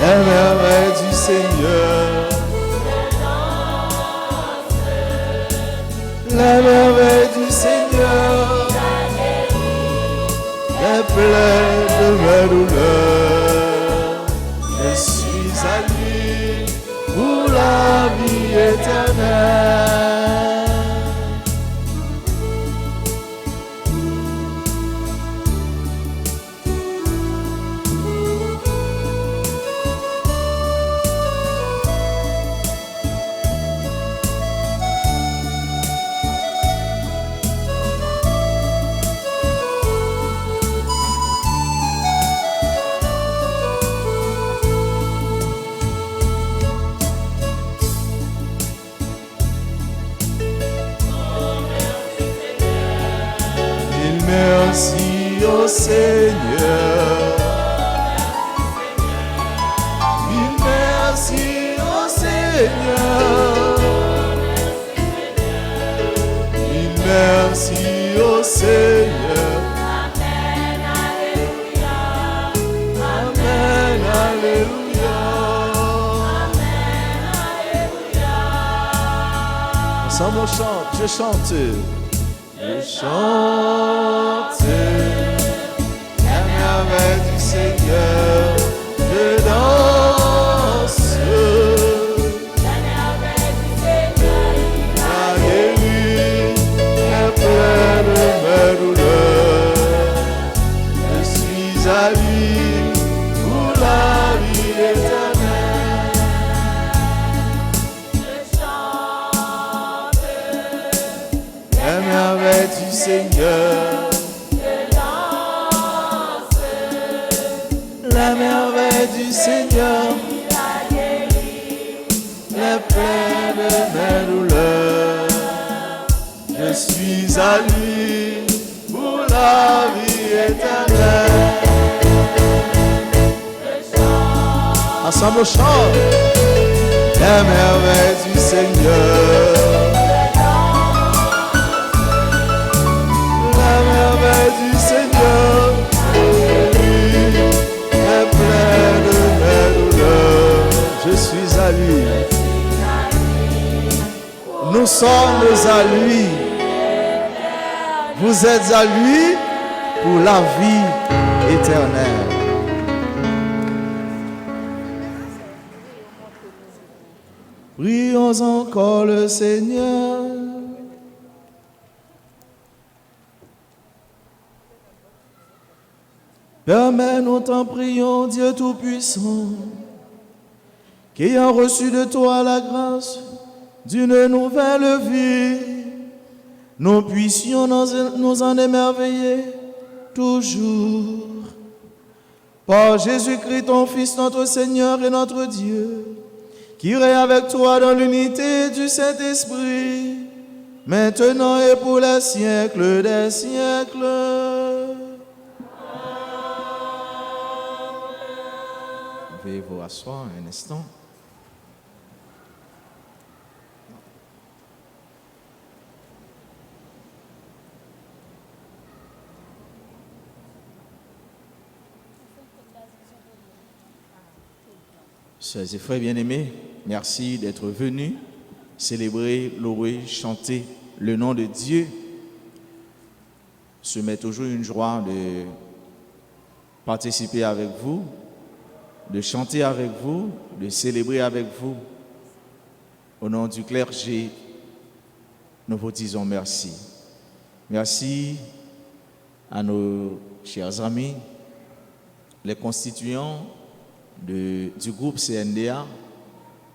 Les merveilles du Seigneur. La merveille du Seigneur. Les plaies de mes douleurs. Je suis à lui pour la vie éternelle. Merci au Seigneur. Mille merci au Seigneur. Mille merci au Seigneur. Amen, Alléluia. Amen, Alléluia. Amen, Alléluia. Ensemble on chante, je chante. Je chante la merveille du Seigneur. Je danse. La merveille du Seigneur, il a A guéri les plaies de mes douleurs. Je suis à lui pour la vie éternelle. Je chante Les merveilles du Seigneur. je danse. La merveille du Seigneur. Il a guéri. Les plaies de mes douleurs. Je suis à lui pour la vie éternelle. Ensemble au chant. Les merveilles du Seigneur. La merveille du Seigneur. Les plaies de mes douleurs. Je suis à lui. Nous sommes à lui. Vous êtes à lui pour la vie éternelle. Prions encore le Seigneur. Permets-nous, t'en prions, Dieu Tout-Puissant, qu'ayant reçu de toi la grâce d'une nouvelle vie, nous puissions nous en émerveiller toujours. Par Jésus-Christ, ton Fils, notre Seigneur et notre Dieu, qui règne avec toi dans l'unité du Saint-Esprit, maintenant et pour les siècles des siècles. Veuillez vous asseoir un instant. Sœurs et frères bien-aimés, merci d'être venus célébrer, louer, chanter le nom de Dieu. Ce m'est toujours une joie de participer avec vous, de chanter avec vous, de célébrer avec vous. Au nom du clergé, nous vous disons merci. Merci à nos chers amis, les constituants du groupe CNDA.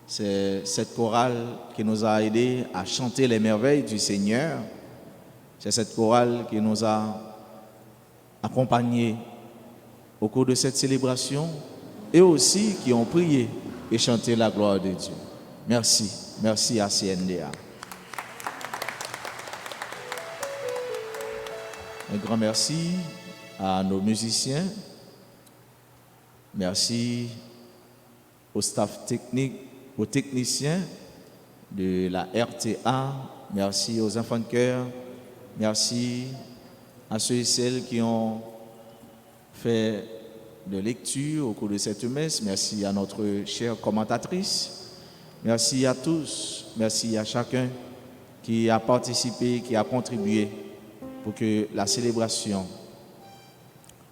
C'est cette chorale qui nous a aidés à chanter les merveilles du Seigneur. C'est cette chorale qui nous a accompagnés au cours de cette célébration et aussi qui ont prié et chanté la gloire de Dieu. Merci. Merci à CNDA. Un grand merci à nos musiciens. Merci au staff technique, aux techniciens de la RTA. Merci aux enfants de chœur. Merci à ceux et celles qui ont fait de lecture au cours de cette messe. Merci à notre chère commentatrice. Merci à tous. Merci à chacun qui a participé, qui a contribué pour que la célébration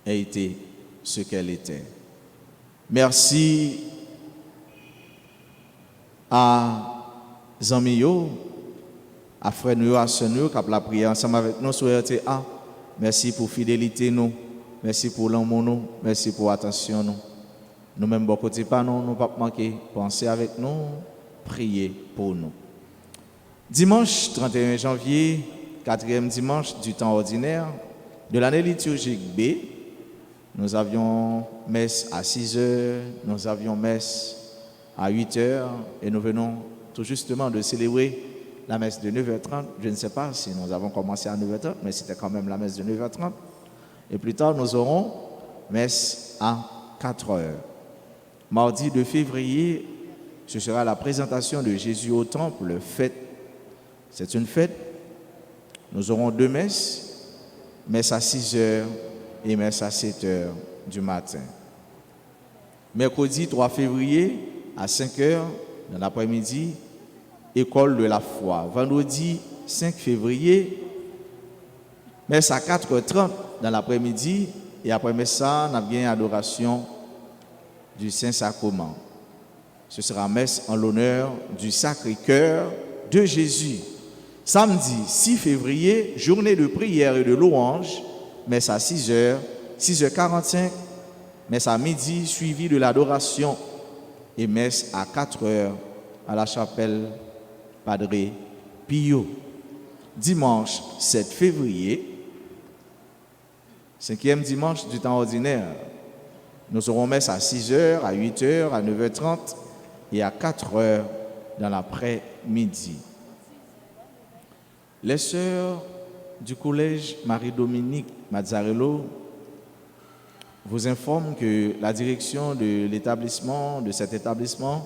ait été ce qu'elle était. Merci à Zamio, à frère nous, à sœur nous, qui a la prière ensemble avec nous sur RTA. Merci pour fidélité nous, merci pour l'amour nous, merci pour attention nous. Nous-mêmes, beaucoup de pas nous, pas manquer, pensez avec nous, priez pour nous. Dimanche 31 janvier, 4e dimanche du temps ordinaire de l'année liturgique B, nous avions messe à 6 heures, nous avions messe à 8 heures et nous venons tout justement de célébrer la messe de 9h30. Je ne sais pas si nous avons commencé à 9h30, mais c'était quand même la messe de 9h30. Et plus tard, nous aurons messe à 4h. Mardi 2 février, ce sera la présentation de Jésus au temple, fête. C'est une fête. Nous aurons 2 messes, messe à 6h et messe à 7h du matin. Mercredi 3 février, à 5h dans l'après-midi, école de la foi. Vendredi 5 février, messe à 4h30 dans l'après-midi et après messe ça, nous avons bien adoration du Saint-Sacrement. Ce sera messe en l'honneur du Sacré-Cœur de Jésus. Samedi 6 février, journée de prière et de louange, messe à 6h, 6h45, messe à midi suivie de l'adoration et messe à 4h à la chapelle Padre Pio. Dimanche 7 février, 5e dimanche du temps ordinaire, nous aurons messe à 6h, à 8h, à 9h30 et à 4h dans l'après-midi. Les sœurs du collège Marie-Dominique Mazzarello vous informent que la direction de l'établissement, de cet établissement,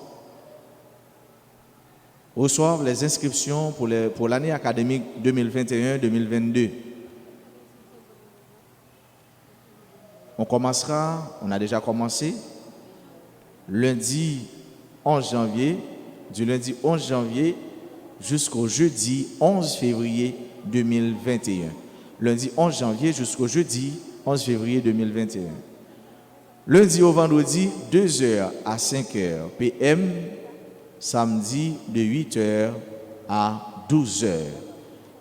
reçoivent les inscriptions pour l'année académique 2021-2022. On a déjà commencé lundi 11 janvier, du lundi 11 janvier jusqu'au jeudi 11 février 2021. Lundi 11 janvier jusqu'au jeudi 11 février 2021. Lundi au vendredi, 2h à 5h p.m. Samedi de 8h à 12h.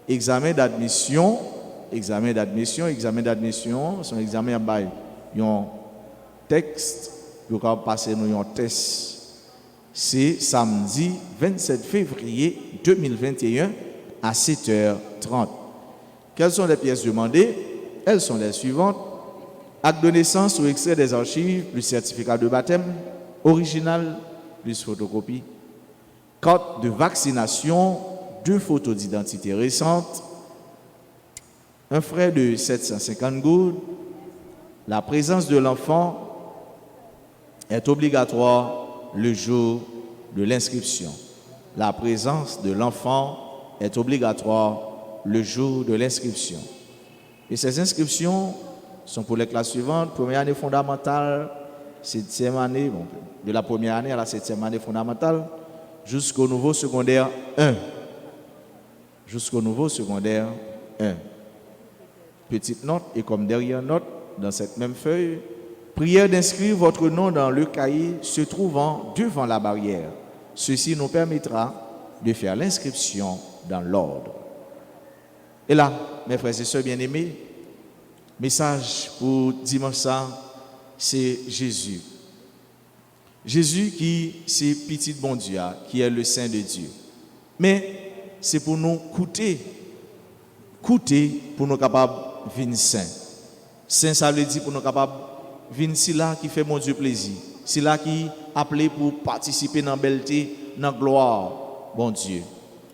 Examen d'admission, son examen à bail un texte, pour passer nous un test. C'est samedi 27 février 2021 à 7h30. Quelles sont les pièces demandées? Elles sont les suivantes. Acte de naissance ou extrait des archives, plus certificat de baptême, original, plus photocopie. Carte de vaccination, 2 photos d'identité récentes, un frais de 750 gouttes. La présence de l'enfant est obligatoire le jour de l'inscription. La présence de l'enfant est obligatoire le jour de l'inscription. Et ces inscriptions sont pour les classes suivantes: première année fondamentale, 7e année, de la première année à la 7e année fondamentale, jusqu'au nouveau secondaire 1. Jusqu'au nouveau secondaire 1. Petite note, et comme dernière note, dans cette même feuille, prière d'inscrire votre nom dans le cahier se trouvant devant la barrière. Ceci nous permettra de faire l'inscription dans l'ordre. Et là, mes frères et sœurs bien-aimés, message pour dimanche ça, c'est Jésus. Jésus qui, c'est petit bon Dieu, qui est le Saint de Dieu. Mais c'est pour nous coûter pour nous capables de vivre saint. Saint, ça veut dire pour nous capables de vivre si là qui fait mon Dieu plaisir. Si là qui appelé pour participer dans la belleté, dans la gloire, bon Dieu.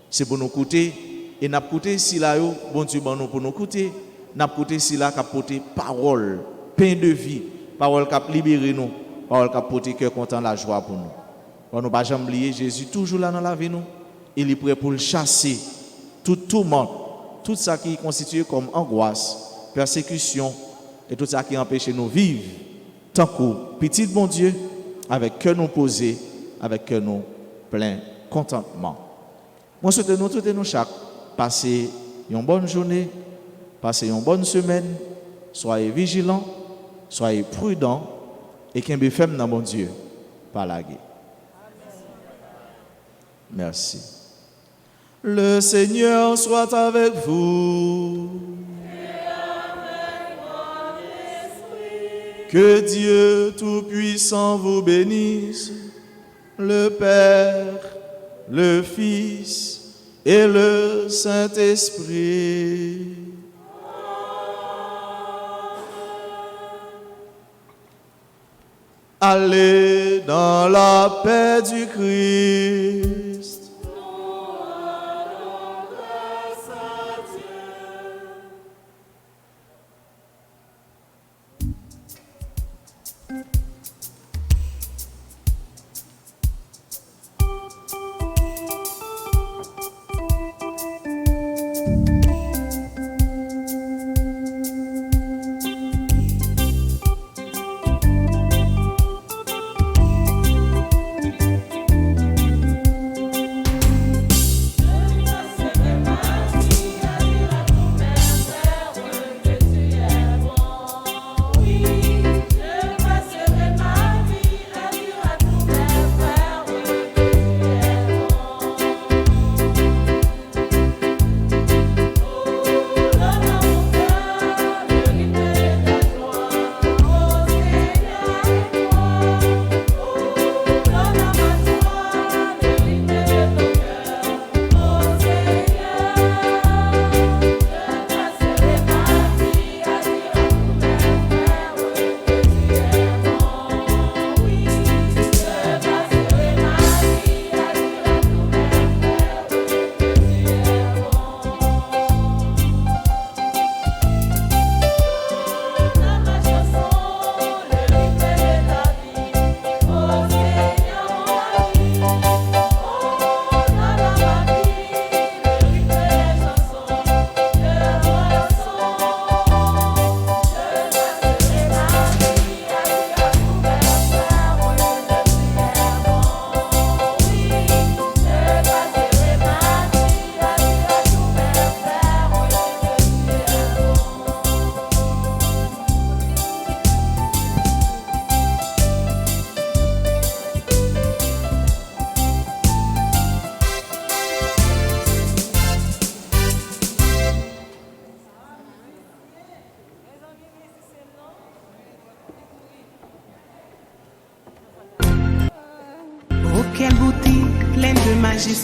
C'est pour nous coûter. Et n'a coûté si là, bon Dieu, bon nous pour nous coûter. N'a coûté si là qui a porté parole, pain de vie, parole qui a libéré nous, parole qui a porté cœur content, la joie pour nous. On ne va jamais oublier Jésus toujours là dans la vie nous. Il est prêt pour le chasser tout tourment, tout ça qui est constitué comme angoisse, persécution et tout ça qui empêche nous vivre tant que petit bon Dieu, avec cœur nous posé, avec cœur nous plein contentement. Moi souhaite nous toutes et nous chaque passer une bonne journée, passer une bonne semaine, soyez vigilants, soyez prudents et qu'un befem dans mon Dieu par la guerre. Merci. Le Seigneur soit avec vous. Et avec mon esprit. Que Dieu Tout-Puissant vous bénisse, le Père, le Fils et le Saint-Esprit. Allez dans la paix du Christ. Je passerai quelle beauté, pleine de majesté.